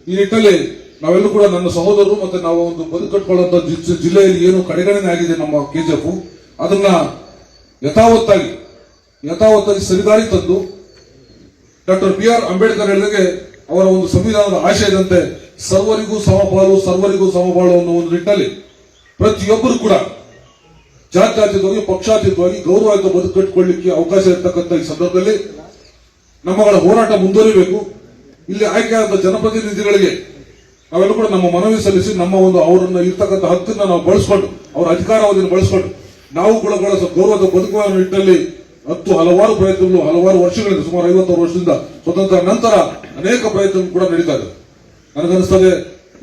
ಈ ನಿಟ್ಟಿನಲ್ಲಿ ನಾವೆಲ್ಲೂ ಕೂಡ ನನ್ನ ಸಹೋದರರು ಮತ್ತೆ ನಾವು ಒಂದು ಬದುಕು ಕಟ್ಕೊಳ್ಳುವಂತ ಜಿಲ್ಲೆಯಲ್ಲಿ ಏನು ಕಡೆಗಣನೆ ಆಗಿದೆ ನಮ್ಮ ಕೆಜಿಎಫ್ ಅದನ್ನ ಯಥಾವತ್ತಾಗಿ ಸರಿದಾರಿ ತಂದು ಡಾಕ್ಟರ್ BR ಅಂಬೇಡ್ಕರ್ ಹೇಳಿದಾಗೆ ಅವರ ಒಂದು ಸಂವಿಧಾನದ ಆಶಯದಂತೆ ಸರ್ವರಿಗೂ ಸಮಬಾಳು ಅನ್ನೋ ಒಂದು ನಿಟ್ಟಿನಲ್ಲಿ ಪ್ರತಿಯೊಬ್ಬರು ಕೂಡ ಜಾತ್ಯತೀತವಾಗಿ ಪಕ್ಷಾತೀತವಾಗಿ ಗೌರವಯುತ ಬದುಕು ಕಟ್ಟಿಕೊಳ್ಳಿಕ್ಕೆ ಅವಕಾಶ ಇರತಕ್ಕಂಥ ಈ ಸಂದರ್ಭದಲ್ಲಿ ನಮ್ಮಗಳ ಹೋರಾಟ ಮುಂದುವರಿಬೇಕು. ಇಲ್ಲಿ ಆಯ್ಕೆಯಾದ ಜನಪ್ರತಿನಿಧಿಗಳಿಗೆ ನಾವೆಲ್ಲ ಕೂಡ ನಮ್ಮ ಮನವಿ ಸಲ್ಲಿಸಿ ನಮ್ಮ ಒಂದು ಅವರನ್ನ ಇರ್ತಕ್ಕಂಥ ಹಕ್ಕನ್ನ ನಾವು ಬಳಸ್ಕೊಂಡು ಅವರ ಅಧಿಕಾರಾವಧಿಯನ್ನು ಬಳಸ್ಕೊಂಡು ನಾವು ಕೂಡ ಗೌರವದ ಬದುಕುವ ನಿಟ್ಟಿನಲ್ಲಿ ಹಲವಾರು ಪ್ರಯತ್ನಗಳು ಹಲವಾರು ವರ್ಷಗಳಿಂದ ಸುಮಾರು 50 ವರ್ಷದಿಂದ ಸ್ವತಂತ್ರ ನಂತರ ಅನೇಕ ಪ್ರಯತ್ನಗಳು ಕೂಡ ನಡೀತಾ ಇದೆ. ನನಗನ್ನಿಸ್ತದೆ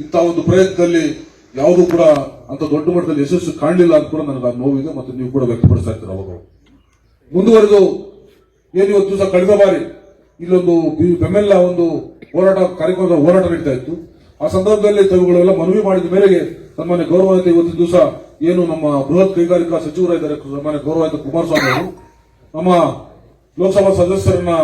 ಇಂತಹ ಒಂದು ಪ್ರಯತ್ನದಲ್ಲಿ ಯಾವುದೂ ಕೂಡ ಅಂತ ದೊಡ್ಡ ಮಟ್ಟದಲ್ಲಿ ಯಶಸ್ಸು ಕಾಣಲಿಲ್ಲ ಅಂತ ಕೂಡ ನನಗೆ ನೋವಿದೆ ಮತ್ತು ನೀವು ಕೂಡ ವ್ಯಕ್ತಪಡಿಸ್ತಾ ಇರ್ತೀರ. ಅವಾಗ ಮುಂದುವರೆದು ಏನು ಇವತ್ತು ದಿವಸ ಕಳೆದ ಬಾರಿ ಇಲ್ಲೊಂದು ಬೆಮ್ಮೆಲ್ಲ ಒಂದು ಕಾರ್ಯಕ್ರಮದ ಹೋರಾಟ ನಡೀತಾ ಇತ್ತು. ಆ ಸಂದರ್ಭದಲ್ಲಿ ತಾವುಗಳೆಲ್ಲ ಮನವಿ ಮಾಡಿದ ಮೇರೆಗೆ ಸನ್ಮಾನ್ಯ ಗೌರವಾನ್ವಿತ ಇವತ್ತಿನ ದಿವಸ ಏನು ನಮ್ಮ ಬೃಹತ್ ಕೈಗಾರಿಕಾ ಸಚಿವರಾಗಿದ್ದಾರೆ ಸನ್ಮಾನ್ಯ ಗೌರವಾನ್ವಿತ ಕುಮಾರಸ್ವಾಮಿ ಅವರು ನಮ್ಮ ಲೋಕಸಭಾ ಸದಸ್ಯರನ್ನ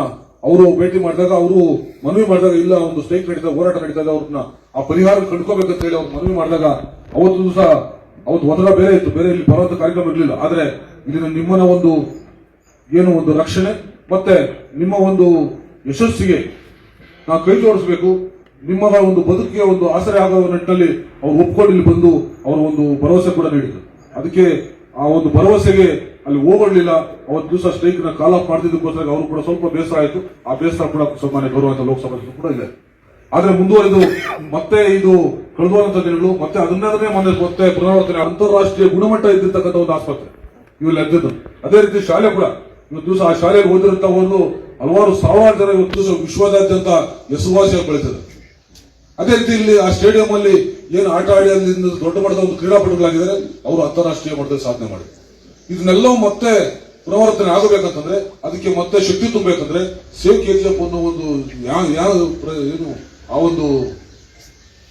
ಅವರು ಭೇಟಿ ಮಾಡಿದಾಗ ಅವರು ಮನವಿ ಮಾಡಿದಾಗ ಇಲ್ಲ ಒಂದು ಸ್ಟ್ರೈಕ್ ನಡೀತಾ ಹೋರಾಟ ನಡೀತಾ ಇದೆ ಅವ್ರನ್ನ ಆ ಪರಿಹಾರ ಕಂಡುಕೋಬೇಕಂತ ಹೇಳಿ ಅವ್ರು ಮನವಿ ಮಾಡಿದಾಗ ಅವತ್ತು ದಿವಸ ಒತ್ತಡ ಬೇರೆ ಇತ್ತು, ಬೇರೆ ಇಲ್ಲಿ ಬರುವಂತ ಕಾರ್ಯಕ್ರಮ ಇರಲಿಲ್ಲ. ಆದ್ರೆ ಇಲ್ಲಿನ ನಿಮ್ಮನ್ನ ಒಂದು ಏನು ಒಂದು ರಕ್ಷಣೆ ಮತ್ತೆ ನಿಮ್ಮ ಒಂದು ಯಶಸ್ಸಿಗೆ ನಾವು ಕೈ ಜೋಡಿಸಬೇಕು, ನಿಮ್ಮ ಒಂದು ಬದುಕಿಗೆ ಒಂದು ಆಸರೆ ಆಗುವ ನಿಟ್ಟಿನಲ್ಲಿ ಅವ್ರು ಒಪ್ಕೊಂಡು ಇಲ್ಲಿ ಬಂದು ಅವರ ಒಂದು ಭರವಸೆ ಕೂಡ ನೀಡಿದ್ರು. ಅದಕ್ಕೆ ಆ ಒಂದು ಭರವಸೆಗೆ ಅಲ್ಲಿ ಹೋಗಲಿಲ್ಲ. ಅವತ್ತು ದಿವಸ ಸ್ಟ್ರೈಕ್ ನ ಕಾಲ್ ಆಫ್ ಮಾಡ್ತಿದ್ದಕ್ಕೋಸ್ಕರ ಅವರು ಕೂಡ ಸ್ವಲ್ಪ ಬೇಸರ ಆಯಿತು. ಆ ಬೇಸರ ಕೂಡ ಸನ್ಮಾನ್ಯ ಗೌರವಾನ್ವಿತ ಲೋಕಸಭಾ ಕೂಡ ಇದೆ. ಆದ್ರೆ ಮುಂದುವರೆದು ಮತ್ತೆ ಇದು ಕಳೆದುವಂತ ದಿನಗಳು ಮತ್ತೆ ಅದನ್ನೇ ಮತ್ತೆ ಪುನರಾವರ್ತನೆ ಅಂತಾರಾಷ್ಟ್ರೀಯ ಗುಣಮಟ್ಟ ಇದ್ದಿರ್ತಕ್ಕಂಥ ಒಂದು ಆಸ್ಪತ್ರೆ ಇವೆಲ್ಲ ಎದ್ದಿದ್ದು. ಅದೇ ರೀತಿ ಶಾಲೆ ಕೂಡ ಇವತ್ತು ದಿವಸ ಆ ಶಾಲೆಗೆ ಓದಿರುವಂತ ಒಂದು ಹಲವಾರು ಸಾವಿರಾರು ಜನ ಇವತ್ತು ದಿವಸ ವಿಶ್ವದಾದ್ಯಂತ ಹೆಸರುವಾಸಿಯಾಗಿ ಬೆಳೀತದೆ. ಅದೇ ರೀತಿ ಇಲ್ಲಿ ಆ ಸ್ಟೇಡಿಯಂ ಅಲ್ಲಿ ಏನು ಆಟ ಆಡಿ ಅಲ್ಲಿ ದೊಡ್ಡ ಮಟ್ಟದ ಒಂದು ಕ್ರೀಡಾಪಟುಗಳಾಗಿದ್ದಾರೆ, ಅವರು ಅಂತಾರಾಷ್ಟ್ರೀಯ ಮಟ್ಟದಲ್ಲಿ ಸಾಧನೆ ಮಾಡಿದ್ದಾರೆ. ಇದನ್ನೆಲ್ಲವೂ ಮತ್ತೆ ಪುನರಾವರ್ತನೆ ಆಗಬೇಕಂತಂದ್ರೆ ಅದಕ್ಕೆ ಮತ್ತೆ ಶಕ್ತಿ ತುಂಬಬೇಕಂದ್ರೆ ಸೇವ್ ಕೆಜಿಎಫ್ ಅನ್ನೋ ಒಂದು ಏನು ಆ ಒಂದು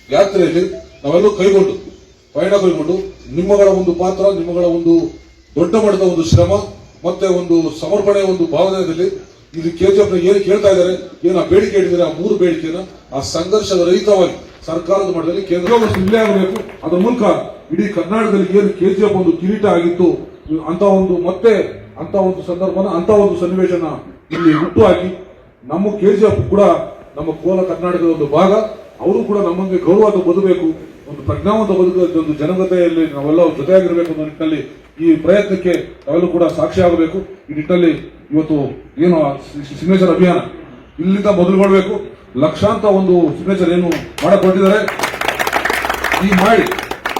ಯಾತ್ರೆಯಲ್ಲಿ ನಾವೆಲ್ಲರೂ ಪಯಣ ಕೈಗೊಂಡು ನಿಮ್ಮಗಳ ಒಂದು ಪಾತ್ರ, ನಿಮ್ಮಗಳ ಒಂದು ದೊಡ್ಡ ಮಟ್ಟದ ಒಂದು ಶ್ರಮ ಮತ್ತೆ ಒಂದು ಸಮರ್ಪಣೆ ಒಂದು ಭಾವನೆಯಲ್ಲಿ ಇಲ್ಲಿ ಕೆಜಿಎಫ್ ಏನು ಕೇಳ್ತಾ ಇದ್ದಾರೆ, ಏನು ಆ ಬೇಡಿಕೆ ಇಟ್ಟಿದ್ದಾರೆ, ಆ 3 ಬೇಡಿಕೆನ ಆ ಸಂಘರ್ಷದ ರಹಿತವಾಗಿ ಸರ್ಕಾರದ ಮಟ್ಟದಲ್ಲಿ ಕೇಂದ್ರ ಇಲ್ಲೇ ಆಗಬೇಕು. ಅದರ ಮೂಲಕ ಇಡೀ ಕರ್ನಾಟಕದಲ್ಲಿ ಏನು ಕೆಜಿಎಫ್ ಒಂದು ಕಿರೀಟ ಆಗಿತ್ತು ಅಂತ ಒಂದು ಮತ್ತೆ ಅಂತ ಒಂದು ಸಂದರ್ಭನ ಅಂತ ಒಂದು ಸನ್ನಿವೇಶನ ಇಲ್ಲಿ ಹುಟ್ಟು ಹಾಕಿ ನಮ್ಮ ಕೆಜಿಎಫ್ ಕೂಡ ನಮ್ಮ ಕೋಲ ಕರ್ನಾಟಕದ ಒಂದು ಭಾಗ, ಅವರು ಕೂಡ ನಮಗೆ ಗೌರವದ ಬದುಕಬೇಕು, ಒಂದು ಪ್ರಜ್ಞಾವಂತ ಬದುಕು, ಒಂದು ಜನಗತೆಯಲ್ಲಿ ನಾವೆಲ್ಲ ಜೊತೆಯಾಗಿರಬೇಕು ಅನ್ನೋ ನಿಟ್ಟಿನಲ್ಲಿ ಈ ಪ್ರಯತ್ನಕ್ಕೆ ನಾವೆಲ್ಲೂ ಕೂಡ ಸಾಕ್ಷಿ ಆಗಬೇಕು. ಈ ನಿಟ್ಟಿನಲ್ಲಿ ಇವತ್ತು ಏನು ಸಿಗ್ನೇಚರ್ ಅಭಿಯಾನ ಇಲ್ಲಿಂದ ಮೊದಲುಗೊಳ್ಬೇಕು. ಲಕ್ಷಾಂತರ ಒಂದು ಸಿಗ್ನೇಚರ್ ಏನು ಮಾಡಕೊಟ್ಟಿದ್ದಾರೆ ಈ ಮಾಡಿ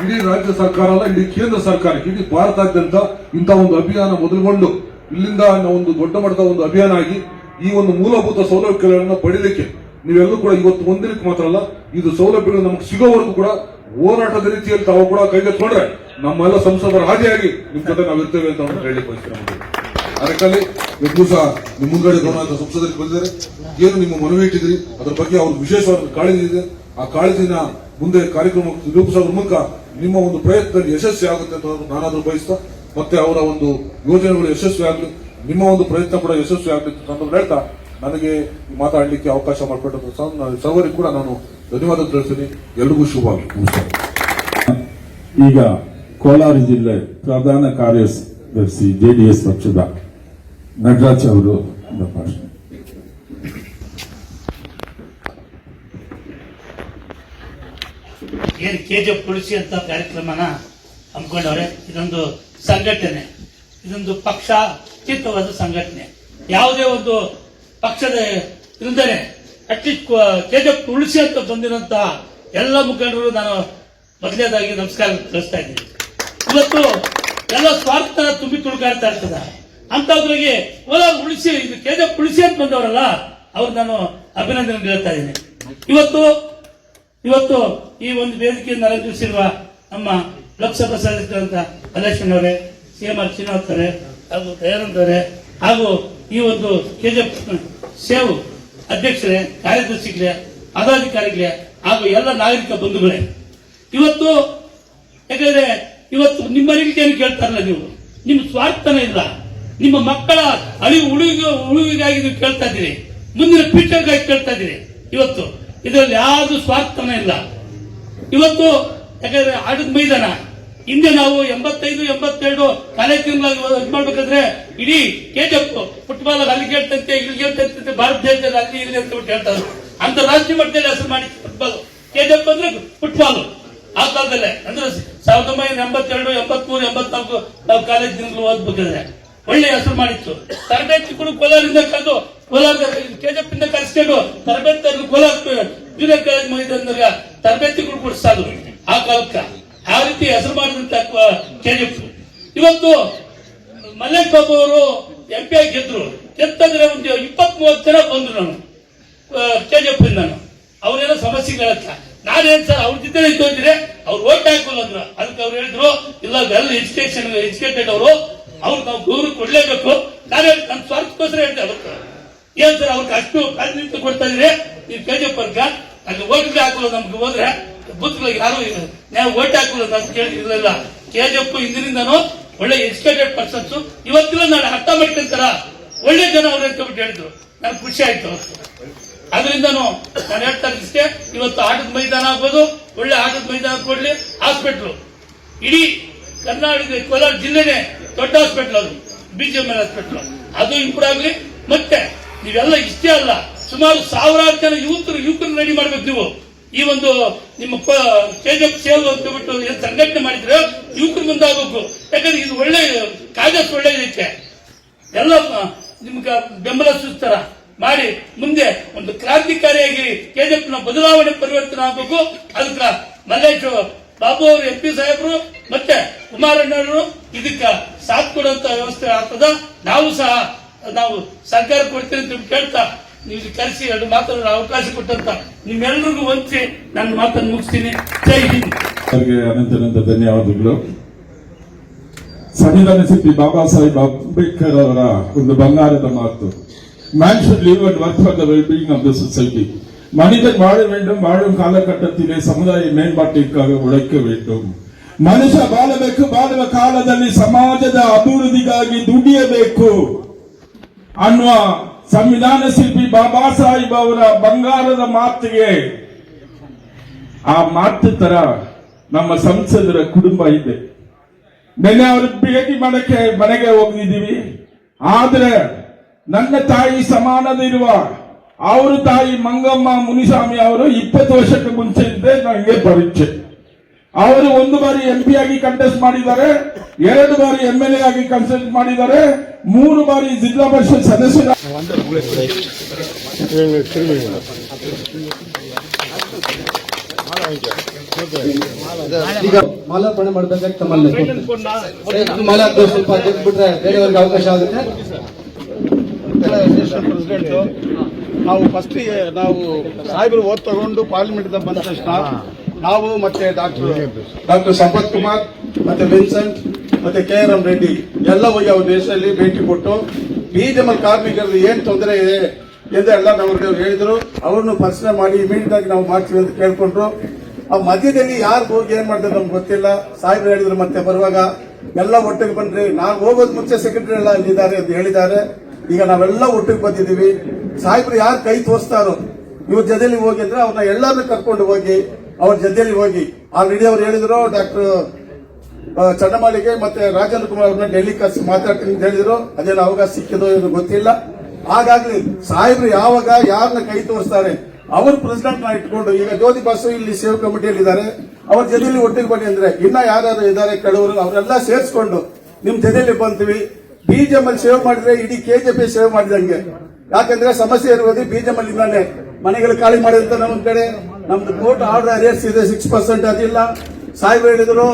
ಇಡೀ ರಾಜ್ಯ ಸರ್ಕಾರ ಅಲ್ಲ, ಇಡೀ ಕೇಂದ್ರ ಸರ್ಕಾರ, ಇಡೀ ಭಾರತಾದ್ಯಂತ ಇಂಥ ಒಂದು ಅಭಿಯಾನ ಮೊದಲುಗೊಂಡು ಇಲ್ಲಿಂದ ಒಂದು ದೊಡ್ಡ ಮಟ್ಟದ ಒಂದು ಅಭಿಯಾನ ಆಗಿ ಈ ಒಂದು ಮೂಲಭೂತ ಸೌಲಭ್ಯಗಳನ್ನು ಪಡೀಲಿಕ್ಕೆ ನೀವೆಲ್ಲರೂ ಕೂಡ ಇವತ್ತು ಒಂದಿನಕ್ಕೆ ಮಾತ್ರ ಅಲ್ಲ, ಇದು ಸೌಲಭ್ಯಗಳು ನಮಗೆ ಸಿಗೋವರೆಗೂ ಕೂಡ ಹೋರಾಟದ ರೀತಿಯಲ್ಲಿ ತಾವು ಕೂಡ ಕೈಗೆತ್ಕೊಂಡ್ರೆ ನಮ್ಮೆಲ್ಲ ಸಂಸದರ ಹಾದಿಯಾಗಿ ನಿಮ್ ಜೊತೆ ನಾವು ಇರ್ತೇವೆ ಅಂತ ಹೇಳಿ ಬಯಸ್ತಾರೆ. ಅದಕ್ಕಾಗಿ ಇವತ್ತು ದಿವಸ ನಿಮ್ಮ ಮುಂಗಡೆ ಗಮನ ಸಂಸದರಿಗೆ ಬಂದಿದ್ದಾರೆ, ಏನು ನಿಮ್ಮ ಮನವಿ ಇಟ್ಟಿದ್ರಿ ಅದ್ರ ಬಗ್ಗೆ ಅವ್ರಿಗೆ ವಿಶೇಷವಾದ ಕಾಳಜಿ ಇದೆ. ಆ ಕಾಳಜಿನ ಮುಂದೆ ಕಾರ್ಯಕ್ರಮ ರೂಪಿಸೋದ್ರ ಮೂಲಕ ನಿಮ್ಮ ಒಂದು ಪ್ರಯತ್ನದಲ್ಲಿ ಯಶಸ್ವಿ ಆಗುತ್ತೆ ಅಂತ ನಾನಾದ್ರೂ ಬಯಸ್ತಾ, ಮತ್ತೆ ಅವರ ಒಂದು ಯೋಜನೆಗಳು ಯಶಸ್ವಿ ಆಗಲಿ, ನಿಮ್ಮ ಒಂದು ಪ್ರಯತ್ನ ಕೂಡ ಯಶಸ್ವಿ ಆಗಲಿ ಅಂತ ಹೇಳ್ತಾ ನನಗೆ ಮಾತಾಡಲಿಕ್ಕೆ ಅವಕಾಶ ಮಾಡಿಕೊಟ್ಟ ಸರ್ವರಿಗೂ ಕೂಡ ನಾನು ಧನ್ಯವಾದ ತಿಳಿಸ್ತೀನಿ. ಎಲ್ರಿಗೂ ಶುಭವಾಗಲಿ. ಈಗ ಕೋಲಾರ ಜಿಲ್ಲೆ ಪ್ರಧಾನ ಕಾರ್ಯದರ್ಶಿ ಜೆಡಿಎಸ್ ಪಕ್ಷದ ನಟರಾಜ್ ಅವರು ಭಾಷಣ. ಏನು ಕೆಜಿಎಫ್ ಉಳಿಸಿ ಅಂತ ಕಾರ್ಯಕ್ರಮನ ಹಮ್ಮಿಕೊಂಡವ್ರೆ. ಇದೊಂದು ಸಂಘಟನೆ, ಇದೊಂದು ಪಕ್ಷಾತೀತವಾದ ಸಂಘಟನೆ. ಯಾವುದೇ ಒಂದು ಪಕ್ಷದ ಇಲ್ಲದೆ ಅಟ್ಲೀಸ್ಟ್ ಕೆಜಿಎಫ್ ಉಳಿಸಿ ಅಂತ ಬಂದಿರುವಂತ ಎಲ್ಲ ಮುಖಂಡರು ನಾನು ಮೊದಲನೇದಾಗಿ ನಮಸ್ಕಾರ ತಿಳಿಸ್ತಾ ಇದ್ದೀನಿ. ಇವತ್ತು ಎಲ್ಲ ಸ್ವಾರ್ಥ ತುಂಬಿ ತುಳುಕಾಡ್ತಾ ಇರ್ತದ ಅಂತವ್ರಿಗೆ ಉಳಿಸಿ ಇದು ಕೆಜಿಎಫ್ ಉಳಿಸಿ ಅಂತ ಬಂದವರಲ್ಲ ಅವ್ರು ನಾನು ಅಭಿನಂದನೆ ಹೇಳ್ತಾ ಇದ್ದೀನಿ. ಇವತ್ತು ಈ ಒಂದು ವೇದಿಕೆಯನ್ನು ಅಲಂಕರಿಸಿರುವ ನಮ್ಮ ಲೋಕಸಭಾ ಸದಸ್ಯರಂತ ಮಲ್ಲೇಶ್ವರನವರೇ, CMR ಶ್ರೀನಿವಾಸ್ ಅವರೇ ಹಾಗೂ ದಯಾನಂದ ಅವರೇ ಹಾಗೂ ಈ ಒಂದು ಕೆಜಿಎಫ್ ಸೇವ್ ಅಧ್ಯಕ್ಷರೇ, ಕಾರ್ಯದರ್ಶಿಗಳೇ, ಪದಾಧಿಕಾರಿಗಳೇ ಹಾಗೂ ಎಲ್ಲ ನಾಗರಿಕ ಬಂಧುಗಳೇ, ಇವತ್ತು ಯಾಕಂದ್ರೆ ಇವತ್ತು ನಿಮ್ಮ ರೀತಿಯನ್ನು ಕೇಳ್ತಾರಲ್ಲ, ನೀವು ನಿಮ್ಮ ಸ್ವಾರ್ಥನೇ ಇಲ್ಲ, ನಿಮ್ಮ ಮಕ್ಕಳ ಉಳಿವಿಗಾಗಿ ನೀವು ಕೇಳ್ತಾ ಇದ್ದೀರಿ, ಮುಂದಿನ ಫ್ಯೂಚರ್ಗಾಗಿ ಕೇಳ್ತಾ ಇದ್ದೀರಿ. ಇವತ್ತು ಇದರಲ್ಲಿ ಯಾವುದು ಸ್ವಾರ್ಥನೇ ಇಲ್ಲ. ಇವತ್ತು ಯಾಕಂದ್ರೆ ಆಟದ ಮೈದಾನ ಹಿಂದೆ ನಾವು 85, 82 ಕಾಲೇಜ್ ತಿಂಗಳಾಗಿ ಇದು ಮಾಡ್ಬೇಕಾದ್ರೆ ಇಡೀ ಕೆಜಿಎಫ್ ಫುಟ್ಬಾಲ್ ಅಲ್ಲಿ ಗೆಲ್ತಂತೆ ಇಲ್ಲಿ ಗೆಲ್ತಂತೆ ಭಾರತ ದೇಶದಲ್ಲಿ ಅಲ್ಲಿ ಇಲ್ಲಿ ಅಂತ ಹೇಳ್ತಾರೆ. ಅಂತಾರಾಷ್ಟ್ರೀಯ ಮಟ್ಟದಲ್ಲಿ ಹೆಸರು ಮಾಡಿ ಫುಟ್ಬಾಲ್ ಕೆಜಿಎಫ್ ಅಂದ್ರೆ ಫುಟ್ಬಾಲ್ ಆ ಕಾಲದಲ್ಲೇ ಅಂದ್ರೆ 1982, 83, 84 ನಾವು ಕಾಲೇಜ್ ತಿಂಗಳು ಓದ್ಬೇಕಾದ್ರೆ ಒಳ್ಳೆ ಹೆಸರು ಮಾಡಿತ್ತು. ತರಬೇತಿ ಕೂಡ ಕೋಲಾರಿಂದ ಕಳೆದು ಕೋಲಾರದ ಕೆಜಿಎಫ್ ಇಂದ ಕಲಿಸ್ಕೊಂಡು ತರಬೇತಿ ಕೋಲಾರ ಜೂನಿಯರ್ ಕಾಲೇಜ್ ಮೈದಾನದಾಗ ತರಬೇತಿಗಳು ಕೊಡಿಸ್ತಾ ಆ ಕಾಲಕ್ಕೆ. ಆ ರೀತಿ ಹೆಸರು ಮಾಡಿದಂತ ಕೆಜಿಎಫ್. ಇವತ್ತು ಮಲ್ಲೇಶ್ ಬಾಬು ಅವರು MP ಆಗಿ ಗೆದ್ದಂದ್ರೆ ಒಂದು 20-30 ಜನ ಬಂದ್ರು ನಾನು ಕೆಜಿಎಫ್ ನಾನು ಅವ್ರೇನೋ ಸಮಸ್ಯೆಗಳಕ್ಕ ನಾನೇನ್ ಸರ್ ಅವ್ರ ಜೊತೆ ಇದ್ದಿದ್ರೆ ಅವ್ರು ಓಟ್ ಹಾಕಲ್ಲ ಅಂದ್ರು. ಅದಕ್ಕೆ ಅವ್ರು ಹೇಳಿದ್ರು ಇಲ್ಲ ವೆಲ್ ಎಜುಕೇಟೆಡ್ ಅವರು ಅವ್ರು ನಾವು ಗೌರವ ಕೊಡ್ಲೇಬೇಕು. ನಾನೇ ನನ್ನ ಸ್ವಾರ್ಥಕ್ಕೋಸ್ಕರ ಹೇಳ್ತೇವೆ ಅವತ್ತು ಏನ್ ಸರ್ ಅವ್ರಿಗೆ ಅಷ್ಟು ಪ್ರಾತಿನಿಧ್ಯ ಕೊಡ್ತಾ ಇದ್ರೆ ನೀವು ಕೆಜಿಎಫ್ ವರ್ಗ ಅಲ್ಲಿ ಓಟ್ಗೆ ಹಾಕಲ್ಲ ನಮ್ಗೆ ಹೋದ್ರೆ ಬೂತ್ಗಳಿಗೆ ಯಾರು ನಾವು ಓಟ್ ಹಾಕಲ್ಲ ಅಂತ ಕೇಳಿರ್ಲಿಲ್ಲ. ಕೆಜಿಎಫ್ ಹಿಂದಿನಿಂದನೂ ಒಳ್ಳೆ ಎಜುಕೇಟೆಡ್ ಪರ್ಸನ್ಸ್ ಇವತ್ತಿಲ್ಲ ನಾನು ಅರ್ಥ ಮಾಡ್ಕೊಂತಾರ ಒಳ್ಳೆ ಜನ ಅವ್ರು ಅಂತ ಹೇಳಿದ್ರು. ನನ್ಗೆ ಖುಷಿ ಆಯ್ತು. ಅದರಿಂದನೂ ನಾನು ಹೇಳ್ತಾ ಇಷ್ಟೇ, ಇವತ್ತು ಆಟದ ಮೈದಾನ ಆಗ್ಬೋದು, ಒಳ್ಳೆ ಆಟದ ಮೈದಾನ ಕೊಡ್ಲಿ, ಹಾಸ್ಪಿಟ್ಲು ಇಡೀ ಕರ್ನಾಟಕ ಕೋಲಾರ ಜಿಲ್ಲೆನೇ ದೊಡ್ಡ ಹಾಸ್ಪಿಟ್ಲ್ ಅದು BGML ಹಾಸ್ಪಿಟ್ಲು ಅದು ಇಂಪ್ರೂವ್ ಆಗ್ಲಿ. ಮತ್ತೆ ನೀವೆಲ್ಲ ಇಷ್ಟೇ ಅಲ್ಲ, ಸುಮಾರು 1000 ಜನ ಯುವಕರು ರೆಡಿ ಮಾಡ್ಬೇಕು ನೀವು. ಈ ಒಂದು ನಿಮ್ಮ ಕೆಜಿಎಫ್ ಸೇವ್ ಅಂತ ಬಿಟ್ಟು ಏನ್ ಸಂಘಟನೆ ಮಾಡಿದ್ರೆ ಯುವಕರು ಮುಂದಾಗಬೇಕು. ಯಾಕಂದ್ರೆ ಇದು ಒಳ್ಳೆ ಕಾಯ್ದೆ ಒಳ್ಳೆದೈತೆ. ಎಲ್ಲ ನಿಮ್ಗೆ ಬೆಂಬಲ ಸೂಚಿಸ್ತಾರ ಮಾಡಿ ಮುಂದೆ ಒಂದು ಕ್ರಾಂತಿಕಾರಿಯಾಗಿ ಕೆಜಿಎಫ್ ನ ಬದಲಾವಣೆ ಪರಿವರ್ತನೆ ಆಗಬೇಕು. ಅದಕ್ಕೆ ಮಲ್ಲೇಶ್ ಬಾಬು ಅವರು MP ಸಾಹೇಬರು ಮತ್ತೆ ಕುಮಾರಣ್ಣವರು ಇದಕ್ಕೆ ಸಾಥ್ ಕೊಡುವಂತ ವ್ಯವಸ್ಥೆ ಆಗ್ತದ. ನಾವು ಸಹ ನಾವು ಸರ್ಕಾರ ಕೊಡ್ತೀನಿ ಅಂತ ಕೇಳ್ತಾ ನೀವು ಕರೆಸಿ 2 ಮಾತನ್ನ ಅವಕಾಶ ಕೊಟ್ಟಂತ ನಿಮ್ಮೆಲ್ಲರಿಗೂ ವಂಚಿ ನನ್ನ ಮಾತನ್ನು ಮುಗಿಸ್ತೀನಿ. ಜೈ ಹಿಂದ್. ಅವರಿಗೆ ಅನಂತ ಧನ್ಯವಾದಗಳು. ಸಂವಿಧಾನ ಶಿಲ್ಪಿ ಬಾಬಾ ಸಾಹೇಬ್ ಅಂಬೇಡ್ಕರ್ ಅವರ ಒಂದು ಬಂಗಾರದ ಮಾತು, man should live and work for the well being of the society. மனிதன் வாழ வேண்டும், வாழும் காலகட்டத்திலே சமுதாய மேம்பாட்டிற்காக உழைக்க வேண்டும். ಮನುಷ್ಯ ಬಾಳಬೇಕು, ಬಾಳುವ ಕಾಲದಲ್ಲಿ ಸಮಾಜದ ಅಭಿವೃದ್ಧಿಗಾಗಿ ದುಡಿಯಬೇಕು ಅನ್ನುವ ಸಂವಿಧಾನ ಶಿಲ್ಪಿ ಬಾಬಾ ಸಾಹೇಬ್ ಅವರ ಬಂಗಾರದ ಮಾತಿಗೆ ಆ ಮಾತು ತರ ನಮ್ಮ ಸಂಸದರ ಕುಟುಂಬ ಇದೆ. ನಿನ್ನೆ ಅವರು ಭೇಟಿ ಮಾಡಕ್ಕೆ ಮನೆಗೆ ಹೋಗಿದ್ದೀವಿ. ಆದ್ರೆ ನನ್ನ ತಾಯಿ ಸಮಾನದಿರುವ ಅವರು ತಾಯಿ ಮಂಗಮ್ಮ ಮುನಿಸ್ವಾಮಿ ಅವರು 20 ವರ್ಷಕ್ಕೆ ಮುಂಚೆ ಇದ್ದೆ ನನಗೆ ಪರಿಚಯ. ಅವರು 1 ಬಾರಿ MP ಆಗಿ ಕಂಟೆಸ್ಟ್ ಮಾಡಿದ್ದಾರೆ, 2 ಬಾರಿ MLA ಆಗಿ ಕಂಟೆಸ್ಟ್ ಮಾಡಿದ್ದಾರೆ, 3 ಬಾರಿ ಜಿಲ್ಲಾ ಪರಿಷತ್ ಸದಸ್ಯರ. ಈಗ ಮಾಲಾರ್ಪಣೆ ಮಾಡಬೇಕಾಗಿ ತಮ್ಮಲ್ಲಿ ಮಾಲೆ ಹಾಕೋ ಸ್ವಲ್ಪ ಬಿಟ್ರೆ ಬೇರೆಯವ್ರಿಗೆ ಅವಕಾಶ ಆಗುತ್ತೆ. ನಾವು ಫಸ್ಟ್ ನಾವು ಸಾಹೇಬರು ಓದ್ ತಗೊಂಡು ಪಾರ್ಲಿಮೆಂಟ್ ಬಂದ ತಕ್ಷಣ ನಾವು ಮತ್ತೆ ಡಾಕ್ಟರ್ ಸಂಪತ್ ಕುಮಾರ್ ಮತ್ತೆ ವಿನ್ಸೆಂಟ್ ಮತ್ತೆ KRM ರೆಡ್ಡಿ ಎಲ್ಲ ಹೋಗಿ ಅವ್ರ ದೇಶದಲ್ಲಿ ಭೇಟಿ ಕೊಟ್ಟು BGML ಕಾರ್ಮಿಕರದ್ದು ಏನ್ ತೊಂದರೆ ಇದೆ ಎಂದು ಎಲ್ಲ ನಮ್ಗೆ ಹೇಳಿದ್ರು. ಅವ್ರನ್ನು ಪರಿಶೀಲನೆ ಮಾಡಿ ಇಮಿಡಿಯೇಟ್ ಆಗಿ ನಾವು ಮಾಡ್ತೀವಿ ಅಂತ ಕೇಳ್ಕೊಂಡ್ರು. ಆ ಮಧ್ಯದಲ್ಲಿ ಯಾರು ಹೋಗಿ ಏನ್ ಮಾಡ್ತಾರೆ ನಮ್ಗೆ ಗೊತ್ತಿಲ್ಲ. ಸಾಹೇಬ್ರು ಹೇಳಿದ್ರು ಮತ್ತೆ ಬರುವಾಗ ಎಲ್ಲ ಒಟ್ಟಿಗೆ ಬಂದ್ರಿ, ನಾವು ಹೋಗೋದ್ ಮುಂಚೆ ಸೆಕ್ರೆಟರಿ ಎಲ್ಲ ಇಲ್ಲಿದ್ದಾರೆ ಅಂತ ಹೇಳಿದ್ದಾರೆ. ಈಗ ನಾವೆಲ್ಲ ಒಟ್ಟಿಗೆ ಬಂದಿದ್ದೀವಿ. ಸಾಹೇಬ್ರು ಯಾರು ಕೈ ತೋರಿಸ್ತಾರೋ ಇವ್ರ ಜೊತೆಲಿ ಹೋಗಿ ಅಂದ್ರೆ ಅವ್ರನ್ನ ಎಲ್ಲರನ್ನ ಕರ್ಕೊಂಡು ಹೋಗಿ ಅವ್ರ ಜೊತೆಲಿ ಹೋಗಿ ಆಲ್ರೆಡಿ ಅವ್ರು ಹೇಳಿದ್ರು. ಡಾಕ್ಟರ್ ಚನ್ನಮಾಳಿಗೆ ಮತ್ತೆ ರಾಜೇಂದ್ರ ಕುಮಾರ್ ಅವ್ರನ್ನ ಡೆಲ್ಲಿ ಕರ್ಸಿ ಮಾತಾಡ್ತೀನಿ ಅಂತ ಹೇಳಿದ್ರು. ಅದೇನು ಅವಕಾಶ ಸಿಕ್ಕಿದೋ ಏನು ಗೊತ್ತಿಲ್ಲ. ಹಾಗಾಗಿ ಸಾಹೇಬ್ರು ಯಾವಾಗ ಯಾರನ್ನ ಕೈ ತೋರಿಸ್ತಾರೆ ಅವ್ರ ಪ್ರೆಸಿಡೆಂಟ್ ನ ಇಟ್ಕೊಂಡು, ಈಗ ಜ್ಯೋತಿ ಬಾಸು ಇಲ್ಲಿ ಸೇವ್ ಕಮಿಟಿಯಲ್ಲಿ ಇದ್ದಾರೆ, ಅವ್ರ ಜೊತೆಲಿ ಒಟ್ಟಿಗೆ ಬನ್ನಿ ಅಂದ್ರೆ ಇನ್ನ ಯಾರು ಇದ್ದಾರೆ ಕೆಲವರು ಅವರೆಲ್ಲ ಸೇರಿಸ್ಕೊಂಡು ನಿಮ್ ಜೊತೆಲಿ ಬಂತೀವಿ. BGML ಸೇವ್ ಮಾಡಿದ್ರೆ ಇಡೀ KJP ಸೇವ್ ಮಾಡಿದಂಗೆ. ಯಾಕಂದ್ರೆ ಸಮಸ್ಯೆ ಇರುವುದು BGML ಇಂದಾನೆ. ಮನೆಗಳು ಖಾಲಿ ಮಾಡಿದಂತ ನಮ್ಮ ಕಡೆ ನಮ್ದು ಕೋರ್ಟ್ ಆರ್ಡರ್ ಅರೇರ್ಸ್ ಇದೆ 6% ಅದಿಲ್ಲ. ಸಾಹೇಬ್ರು ಹೇಳಿದ್ರು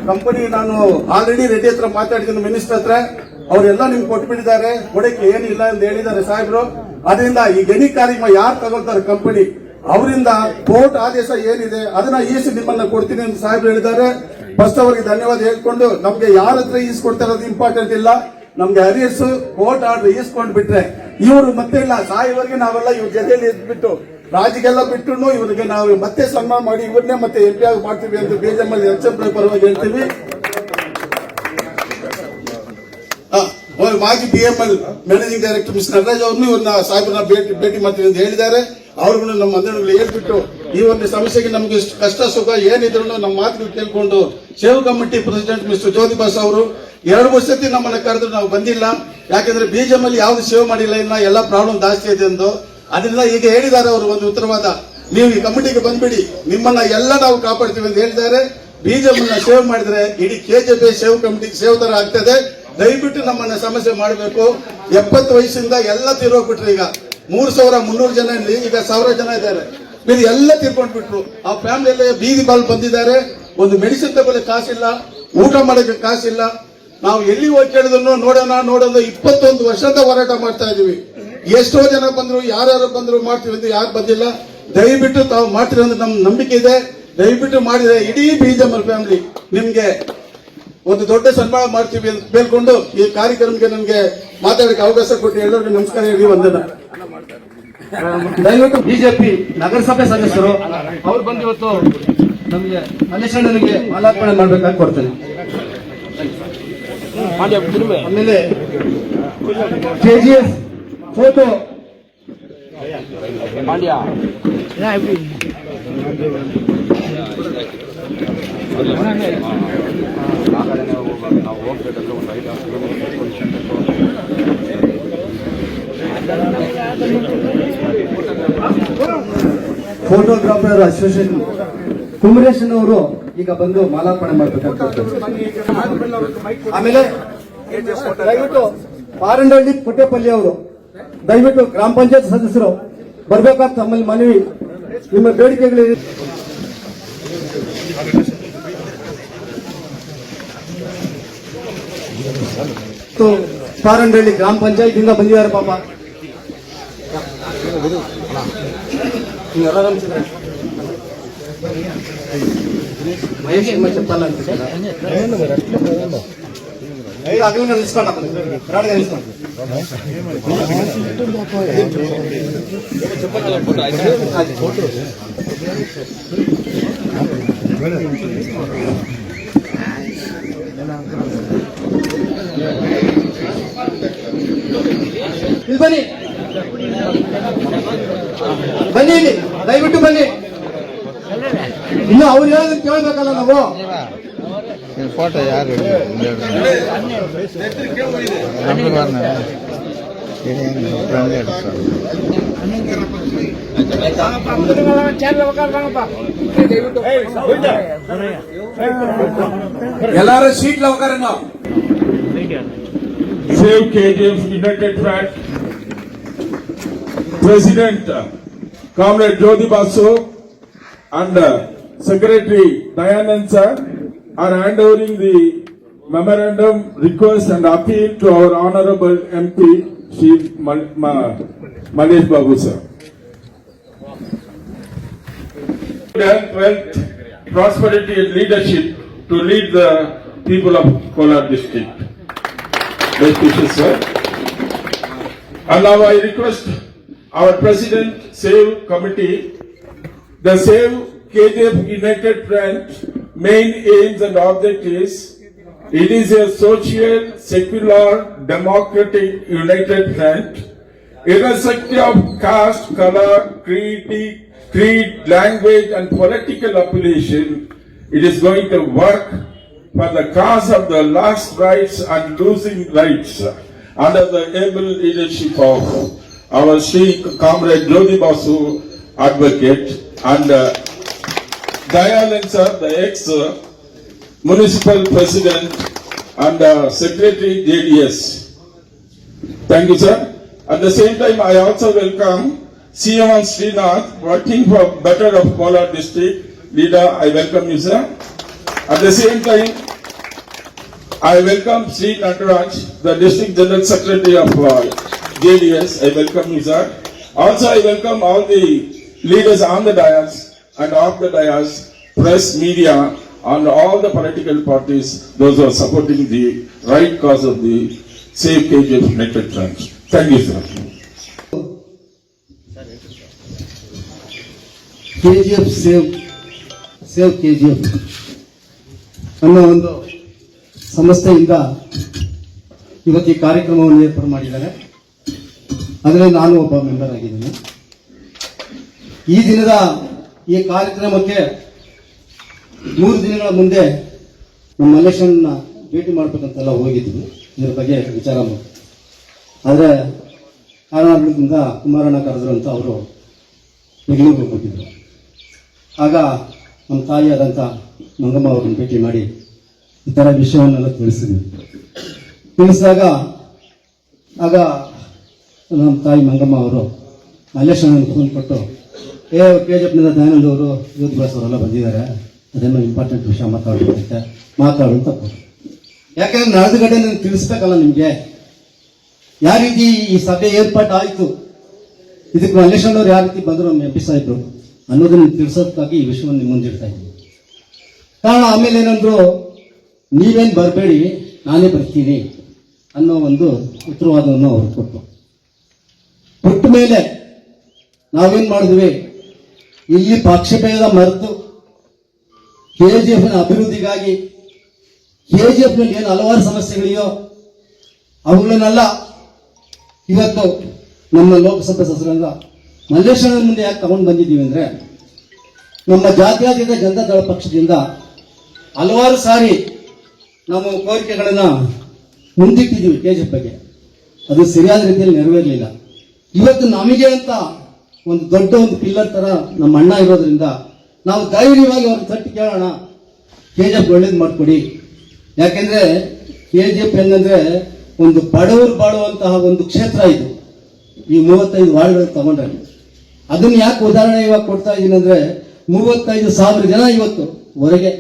ಕಂಪನಿ ನಾನು ಆಲ್ರೆಡಿ ರೆಡ್ಡಿ ಹತ್ರ ಮಾತಾಡಿದ್ದೀನಿ ಮಿನಿಸ್ಟರ್ ಹತ್ರ, ಅವರೆಲ್ಲ ನಿಮ್ಗೆ ಕೊಟ್ಬಿಟ್ಟಿದ್ದಾರೆ, ಕೊಡಕ್ಕೆ ಏನಿಲ್ಲ ಅಂತ ಹೇಳಿದ್ದಾರೆ ಸಾಹೇಬ್ರು. ಅದರಿಂದ ಈ ಗಣಿ ಕಾರ್ಯಕ್ರಮ ಯಾರು ತಗೊಳ್ತಾರೆ ಕಂಪನಿ ಅವರಿಂದ ಕೋರ್ಟ್ ಆದೇಶ ಏನಿದೆ ಅದನ್ನ ಈಸಿ ನಿಮ್ಮನ್ನ ಕೊಡ್ತೀನಿ ಅಂತ ಸಾಹೇಬ್ರು ಹೇಳಿದ್ದಾರೆ. ಫಸ್ಟ್ ಅವರಿಗೆ ಧನ್ಯವಾದ ಹೇಳ್ಕೊಂಡು, ನಮ್ಗೆ ಯಾರ ಹತ್ರ ಈಸ್ಕೊಡ್ತಾರೆ ಅದು ಇಂಪಾರ್ಟೆಂಟ್ ಇಲ್ಲ, ನಮ್ಗೆ ಅರಿಯರ್ಸ್ ಕೋರ್ಟ್ ಆರ್ಡರ್ ಈಸ್ಕೊಂಡ್ ಬಿಟ್ರೆ ಇವರು ಮತ್ತೆ ಇಲ್ಲ ಸಾಯಿವರೆಗೆ ನಾವೆಲ್ಲ ಇವ್ರ ಜೊತೆಯಲ್ಲಿ ಇದ್ಬಿಟ್ಟು ರಾಜಿಗೆಲ್ಲ ಬಿಟ್ಟು ಇವರಿಗೆ ನಾವು ಮತ್ತೆ ಸನ್ಮಾನ ಮಾಡಿ ಇವ್ರನ್ನೇ ಮತ್ತೆ MP ಆಗಿ ಮಾಡ್ತೀವಿ ಅಂತ BGML ಪರವಾಗಿ ಹೇಳ್ತೀವಿ. ಮಾಜಿ BML managing director miss Nataraj ಅವ್ರನ್ನು ಇವ್ರನ್ನ ಸಾಹೇಬ್ರನ್ನ ಭೇಟಿ ಮಾಡ್ತೀವಿ ಅಂತ ಹೇಳಿದ್ದಾರೆ. ಅವ್ರಿಗೂ ನಮ್ಮ ಮಂದಿರಗಳು ಹೇಳ್ಬಿಟ್ಟು ಈ ಒಂದು ಸಮಸ್ಯೆಗೆ ನಮಗೆ ಕಷ್ಟ ಸುಖ ಏನಿದ್ರು ನಮ್ಮ ಮಾತುಗಳು ಕೇಳ್ಕೊಂಡು ಸೇವ್ ಕಮಿಟಿ ಪ್ರೆಸಿಡೆಂಟ್ ಮಿಸ್ಟರ್ ಜ್ಯೋತಿ ಬಾಸ್ ಅವರು 2-3 ಸತಿ ನಮ್ಮನ್ನ ಕರೆದ್ರು, ನಾವು ಬಂದಿಲ್ಲ. ಯಾಕಂದ್ರೆ BGM ಅಲ್ಲಿ ಯಾವ್ದು ಸೇವ್ ಮಾಡಿಲ್ಲ, ಇನ್ನ ಎಲ್ಲ ಪ್ರಾಬ್ಲಮ್ ಜಾಸ್ತಿ ಇದೆ ಎಂದು. ಅದರಿಂದ ಈಗ ಹೇಳಿದ್ದಾರೆ ಅವರು ಒಂದು ಉತ್ತರವಾದ, ನೀವು ಈ ಕಮಿಟಿಗೆ ಬಂದ್ಬಿಡಿ, ನಿಮ್ಮನ್ನ ಎಲ್ಲ ನಾವು ಕಾಪಾಡ್ತೀವಿ ಅಂತ ಹೇಳಿದ್ದಾರೆ. BGM ಸೇವ್ ಮಾಡಿದ್ರೆ ಇಡೀ KJP ಸೇವ್ ಕಮಿಟಿಗೆ ಸೇವ್ ತರ ಆಗ್ತದೆ. ದಯವಿಟ್ಟು ನಮ್ಮನ್ನ ಸಮಸ್ಯೆ ಮಾಡಬೇಕು. 70 ವಯಸ್ಸಿಂದ ಎಲ್ಲ ತೀರೋಗ್ಬಿಟ್ರು. ಈಗ 3,300 ಜನ ಇಲ್ಲಿ, ಈಗ 1,000 ಜನ ಇದ್ದಾರೆ. ಬೇರೆ ಎಲ್ಲ ತೀರ್ಕೊಂಡು ಬಿಟ್ರು. ಆ ಫ್ಯಾಮಿಲಿ ಎಲ್ಲ ಬೀದಿ ಬಾಲ್ ಬಂದಿದ್ದಾರೆ. ಒಂದು ಮೆಡಿಸಿನ್ ತಗೊಳ್ಳಿ ಕಾಸಿಲ್ಲ, ಊಟ ಮಾಡೋಕೆ ಕಾಸಿಲ್ಲ. ನಾವು ಎಲ್ಲಿ ಹೋಗಿ ಕೇಳಿದ್ರು ನೋಡೋಣ 21 ವರ್ಷದ ಹೋರಾಟ ಮಾಡ್ತಾ ಇದೀವಿ. ಎಷ್ಟೋ ಜನ ಬಂದ್ರು, ಯಾರ್ಯಾರು ಬಂದ್ರು ಮಾಡ್ತೀವಿ ಅಂತ ಯಾರು ಬಂದಿಲ್ಲ. ದಯವಿಟ್ಟು ತಾವು ಮಾಡ್ತೀರಿ ಅಂತ ನಮ್ ನಂಬಿಕೆ ಇದೆ. ದಯವಿಟ್ಟು ಮಾಡಿದ್ರೆ ಇಡೀ BGM ಫ್ಯಾಮಿಲಿ ನಿಮ್ಗೆ ಒಂದು ದೊಡ್ಡ ಸನ್ಮಾನ ಮಾಡ್ತೀವಿ ಅಂತ ಹೇಳ್ಕೊಂಡು ಈ ಕಾರ್ಯಕ್ರಮಕ್ಕೆ ನಮ್ಗೆ ಮಾತಾಡಕ್ಕೆ ಅವಕಾಶ ಕೊಟ್ಟು ಎಲ್ಲರಿಗೂ ನಮಸ್ಕಾರ ಹೇಳಿ ವಂದನ. ದಯವಿಟ್ಟು BJP ನಗರಸಭೆ ಸದಸ್ಯರು ಅವ್ರು ಬಂದು ಇವತ್ತು ನಮಗೆ ಮಲ್ಲೇಶಣ್ಣನಿಗೆ ಮಾಲಾರ್ಪಣೆ ಮಾಡ್ಬೇಕಾಗಿ ಕೊಡ್ತೇನೆ. ಆಮೇಲೆ KGF ಫೋಟೋ ಫೋಟೋಗ್ರಾಫರ್ ಅಸೋಸಿಯೇಷನ್ ಕುಮರೇಶನ್ ಅವರು ಈಗ ಬಂದು ಮಾಲಾರ್ಪಣೆ ಮಾಡಬೇಕಾಗ್ತದೆ. ಆಮೇಲೆ ದಯವಿಟ್ಟು ಪಾರಂಡಳ್ಳಿ ಕೊಟ್ಟೆಪಲ್ಲಿ ಅವರು ದಯವಿಟ್ಟು ಗ್ರಾಮ ಪಂಚಾಯತ್ ಸದಸ್ಯರು ಬರ್ಬೇಕಾದ ತಮ್ಮಲ್ಲಿ ಮನವಿ, ನಿಮ್ಮ ಬೇಡಿಕೆಗಳಿವೆ. ಪಾರಂಡಳ್ಳಿ ಗ್ರಾಮ ಪಂಚಾಯತ್ ಇಂದ ಬಂದಿದ್ದಾರೆ ಪಾಪ. ಮಹೇಶ್ ಚಪ್ಪಲ್ಲ ಅಂತ ಇಲ್ಲಿ ಬನ್ನಿ, ಬನ್ನಿ ಇಲ್ಲಿ, ದಯವಿಟ್ಟು ಬನ್ನಿ. ಇನ್ನು ಅವ್ರು ಹೇಳೋದನ್ನ ಕೇಳ್ಬೇಕಲ್ಲ ನಾವು. ಫೋಟೋ ಯಾರು ಎಲ್ಲಾರು ಸೀಟ್ಲ ಹೋಗಾರ ನಾವು. Save KGF United Front President Comrade Jyoti Basu and Secretary Dayanand sir are handovering the memorandum, request and appeal to our Honorable MP Shri Malesh Babu sir. Health, wealth, prosperity and leadership to lead the people of Kolar district. Best wishes, sir. And now I request our President, SAVE Committee, the SAVE KGF United Front main aims and objectives. It is a social, secular, democratic united front, irrespective of caste, color, creed, language and political affiliation. It is going to work for the cause of the lost rights and losing rights under the able leadership of our Shri Comrade Jyoti Basu advocate and Dayanand sir, the ex-municipal president and secretary JDS. Thank you, sir. At the same time, I also welcome CM Srinath, working for better of Kolar district. Leader, I welcome you, sir. At the same time, I welcome Sri Nataraj, the district general secretary of JDS. I welcome you, sir. Also, I welcome all the leaders on the dais and off the dais, press, media, and all the political parties, those who are supporting the right cause of the Save KGF United Front. Thank you, sir. KGF save KGF ಅನ್ನೋ ಒಂದು ಸಂಸ್ಥೆಯಿಂದ ಇವತ್ತು ಈ ಕಾರ್ಯಕ್ರಮವನ್ನು ಏರ್ಪಾಡು ಮಾಡಿದ್ದಾರೆ. ಅದರಲ್ಲಿ ನಾನು ಒಬ್ಬ ಮೆಂಬರ್ ಆಗಿದ್ದೀನಿ. ಈ ದಿನದ ಈ ಕಾರ್ಯಕ್ರಮಕ್ಕೆ 3 ದಿನಗಳ ಮುಂದೆ ನಮ್ಮ ಮಲ್ಲೇಶನ್ನ ಭೇಟಿ ಮಾಡ್ಬೇಕಂತೆಲ್ಲ ಹೋಗಿದ್ವಿ, ಇದ್ರ ಬಗ್ಗೆ ವಿಚಾರ ಮಾಡಿ. ಆದರೆ ಕಾರಣದಿಂದ ಕುಮಾರಣ್ಣ ಕರೆದ್ರು ಅಂತ ಅವರು ಬೆಂಗಳೂರಿಗೆ ಹೋಗಿದ್ರು. ಆಗ ನಮ್ಮ ತಾಯಿಯಾದಂಥ ಮಂಗಮ್ಮ ಅವ್ರನ್ನ ಭೇಟಿ ಮಾಡಿ ಈ ಥರ ವಿಷಯವನ್ನೆಲ್ಲ ತಿಳಿಸಿದಾಗ ಆಗ ನಮ್ಮ ತಾಯಿ ಮಂಗಮ್ಮ ಅವರು ಮಲ್ಲೇಶಣ್ಣನ ಫೋನ್ ಕೊಟ್ಟು, KGFನಿಂದ ದಯಾನಂದ್ ಅವರು ಯೂತ್ ಬಾಸ್ ಅವರೆಲ್ಲ ಬಂದಿದ್ದಾರೆ, ಅದೇನೋ ಇಂಪಾರ್ಟೆಂಟ್ ವಿಷಯ ಮಾತಾಡು ಅಂತ. ಯಾಕಂದ್ರೆ ನಡೆದ ಗಂಟೆ ನಾನು ತಿಳಿಸ್ಬೇಕಲ್ಲ ನಿಮಗೆ, ಯಾವ ರೀತಿ ಈ ಸಭೆ ಏರ್ಪಾಟ್ ಆಯಿತು, ಇದಕ್ಕೆ ಮಲ್ಲೇಶಣ್ಣವ್ರು ಯಾವ ರೀತಿ ಬಂದರು ನಮ್ಮ MP ಸಾಹೇಬ್ರು ಅನ್ನೋದನ್ನ ತಿಳಿಸೋದಕ್ಕಾಗಿ ಈ ವಿಷಯವನ್ನು ನಿಮ್ಮ ಮುಂದಿಡ್ತಾ ಇದ್ದೀನಿ. ಕಾರಣ ಆಮೇಲೆ ಏನಂದ್ರು, ನೀವೇನು ಬರಬೇಡಿ ನಾನೇ ಬರ್ತೀನಿ ಅನ್ನೋ ಒಂದು ಉತ್ತರವಾದವನ್ನು ಅವರು ಕೊಟ್ಟ ಮೇಲೆ ನಾವೇನ್ ಮಾಡಿದ್ವಿ, ಇಲ್ಲಿ ಪಕ್ಷಭೇದ ಮರೆತು KGFನ ಅಭಿವೃದ್ಧಿಗಾಗಿ KGFನಲ್ಲಿ ಏನು ಹಲವಾರು ಸಮಸ್ಯೆಗಳಿದೆಯೋ ಅವುಗಳನ್ನೆಲ್ಲ ಇವತ್ತು ನಮ್ಮ ಲೋಕಸಭೆ ಸದಸ್ಯರಾದ ಮಲ್ಲೇಶಣ್ಣ ಮುಂದೆ ಯಾಕೆ ತಗೊಂಡು ಬಂದಿದ್ದೀವಿ ಅಂದ್ರೆ, ನಮ್ಮ ಜಾತ್ಯತೀತ ಜನತಾ ದಳ ಪಕ್ಷದಿಂದ ಹಲವಾರು ಸಾರಿ ನಾವು ಕೋರಿಕೆಗಳನ್ನ ಮುಂದಿಟ್ಟಿದ್ದೀವಿ KGF ಬಗ್ಗೆ, ಅದು ಸರಿಯಾದ ರೀತಿಯಲ್ಲಿ ನೆರವೇರಲಿಲ್ಲ. ಇವತ್ತು ನಮಗೆ ಅಂತ ಒಂದು ದೊಡ್ಡ ಒಂದು ಪಿಲ್ಲರ್ ತರ ನಮ್ಮ ಅಣ್ಣ ಇರೋದ್ರಿಂದ ನಾವು ಧೈರ್ಯವಾಗಿ ಅವ್ರನ್ನ ತಟ್ಟಿ ಕೇಳೋಣ, KGF ಒಳ್ಳೇದು ಮಾಡ್ಕೊಡಿ. ಯಾಕೆಂದ್ರೆ KGF ಏನಂದ್ರೆ ಒಂದು ಬಡವರು ಬಾಳುವಂತಹ ಒಂದು ಕ್ಷೇತ್ರ ಇದು. ಈ 35 ವಾರ್ಡ್ಗಳು ತಗೊಂಡ್ರೆ ಅದನ್ನ ಯಾಕೆ ಉದಾಹರಣೆ ಇವಾಗ ಕೊಡ್ತಾ ಇದ್ದೀನಿ ಅಂದ್ರೆ, 35,000 ಜನ ಇವತ್ತು ಹೊರಗೆ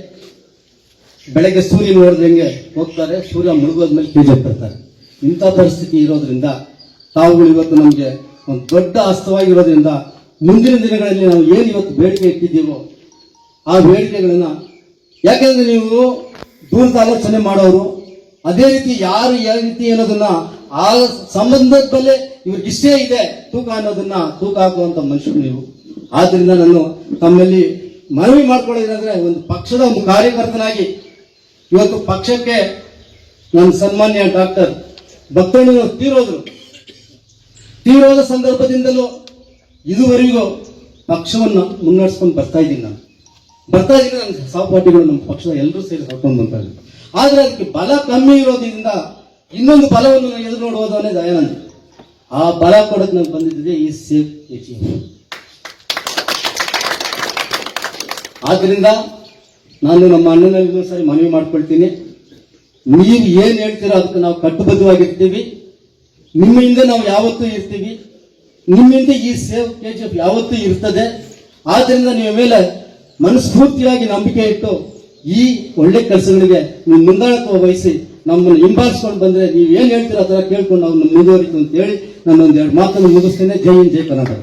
ಬೆಳಗ್ಗೆ ಸೂರ್ಯ ನೋಡಿದಂಗೆ ಹೋಗ್ತಾರೆ, ಸೂರ್ಯ ಮುಳುಗೋದ್ಮೇಲೆ KGF ಬರ್ತಾರೆ. ಇಂಥ ಪರಿಸ್ಥಿತಿ ಇರೋದ್ರಿಂದ ತಾವುಗಳು ಇವತ್ತು ನಮಗೆ ಒಂದು ದೊಡ್ಡ ಹಸ್ತವಾಗಿರೋದ್ರಿಂದ ಮುಂದಿನ ದಿನಗಳಲ್ಲಿ ನಾವು ಏನು ಇವತ್ತು ಬೇಡಿಕೆ ಇಟ್ಟಿದ್ದೀವೋ ಆ ಬೇಡಿಕೆಗಳನ್ನ, ಯಾಕೆಂದ್ರೆ ನೀವು ದೂರದ ಆಲೋಚನೆ ಮಾಡೋರು, ಅದೇ ರೀತಿ ಯಾರು ಯಾವ ರೀತಿ ಅನ್ನೋದನ್ನ ಆ ಸಂಬಂಧದ ಮೇಲೆ ಇವ್ರಿಗೆ ಇಷ್ಟೇ ಇದೆ ತೂಕ ಅನ್ನೋದನ್ನ ತೂಕ ಹಾಕುವಂತ ಮನುಷ್ಯರು ನೀವು. ಆದ್ರಿಂದ ನಾನು ತಮ್ಮಲ್ಲಿ ಮನವಿ ಮಾಡ್ಕೊಳ್ಳೋದಂದ್ರೆ, ಒಂದು ಪಕ್ಷದ ಒಂದು ಕಾರ್ಯಕರ್ತನಾಗಿ ಇವತ್ತು ಪಕ್ಷಕ್ಕೆ ನನ್ನ ಸನ್ಮಾನ್ಯ ಡಾಕ್ಟರ್ ಭಕ್ತಣ್ಣನವರು ತೀರೋದ ಸಂದರ್ಭದಿಂದಲೂ ಇದುವರೆಗೂ ಪಕ್ಷವನ್ನ ಮುನ್ನಡೆಸ್ಕೊಂಡು ಬರ್ತಾ ಇದ್ದೀನಿ. ನನ್ನ ಸಹಪಾಠಿಗಳು ನಮ್ಮ ಪಕ್ಷದ ಎಲ್ಲರೂ ಸೇರಿ ಹೊರಕೊಂಡು ಬರ್ತಾ ಇದ್ದಾರೆ. ಆದ್ರೆ ಅದಕ್ಕೆ ಬಲ ಕಮ್ಮಿ ಇರೋದ್ರಿಂದ ಇನ್ನೊಂದು ಬಲವನ್ನು ನಾನು ಎದುರು ನೋಡುವುದನ್ನೇ ದಯಾನಂದ್. ಆ ಬಲ ಕೊಡಕ್ಕೆ ನಾನು ಬಂದಿದ್ದೆ ಈ ಸೇಫ್ KGF. ಆದ್ರಿಂದ ನಾನು ನಮ್ಮ ಅಣ್ಣನಿಗೂ ಸರಿ ಮನವಿ ಮಾಡ್ಕೊಳ್ತೀನಿ, ನೀವು ಏನ್ ಹೇಳ್ತೀರೋ ಅದಕ್ಕೆ ನಾವು ಕಟ್ಟುಬದ್ಧವಾಗಿರ್ತೀವಿ. ನಿಮ್ಮ ಹಿಂದೆ ನಾವು ಯಾವತ್ತೂ ಇರ್ತೀವಿ, ನಿಮ್ಮ ಹಿಂದೆ ಈ ಸೇವ್ KGF ಯಾವತ್ತೂ ಇರ್ತದೆ. ಆದ್ರಿಂದ ನೀವು ಮೇಲೆ ಮನಸ್ಫೂರ್ತಿಯಾಗಿ ನಂಬಿಕೆ ಇಟ್ಟು ಈ ಒಳ್ಳೆ ಕೆಲಸಗಳಿಗೆ ನೀವು ಮುಂದಾಳತ್ವ ವಹಿಸಿ ನಮ್ಮನ್ನು ಹಿಂಬಾಲಿಸ್ಕೊಂಡು ಬಂದ್ರೆ, ನೀವು ಏನ್ ಹೇಳ್ತೀರೋ ಅದರ ಕೇಳ್ಕೊಂಡು ನಾವು ಮುಂದುವರಿತು ಅಂತ ಹೇಳಿ ನಾನೊಂದೆರಡು ಮಾತನ್ನು ಮುಗಿಸ್ತೇನೆ. ಜೈ ಹಿಂದ್, ಜೈ ಕರ್ನಾಟಕ.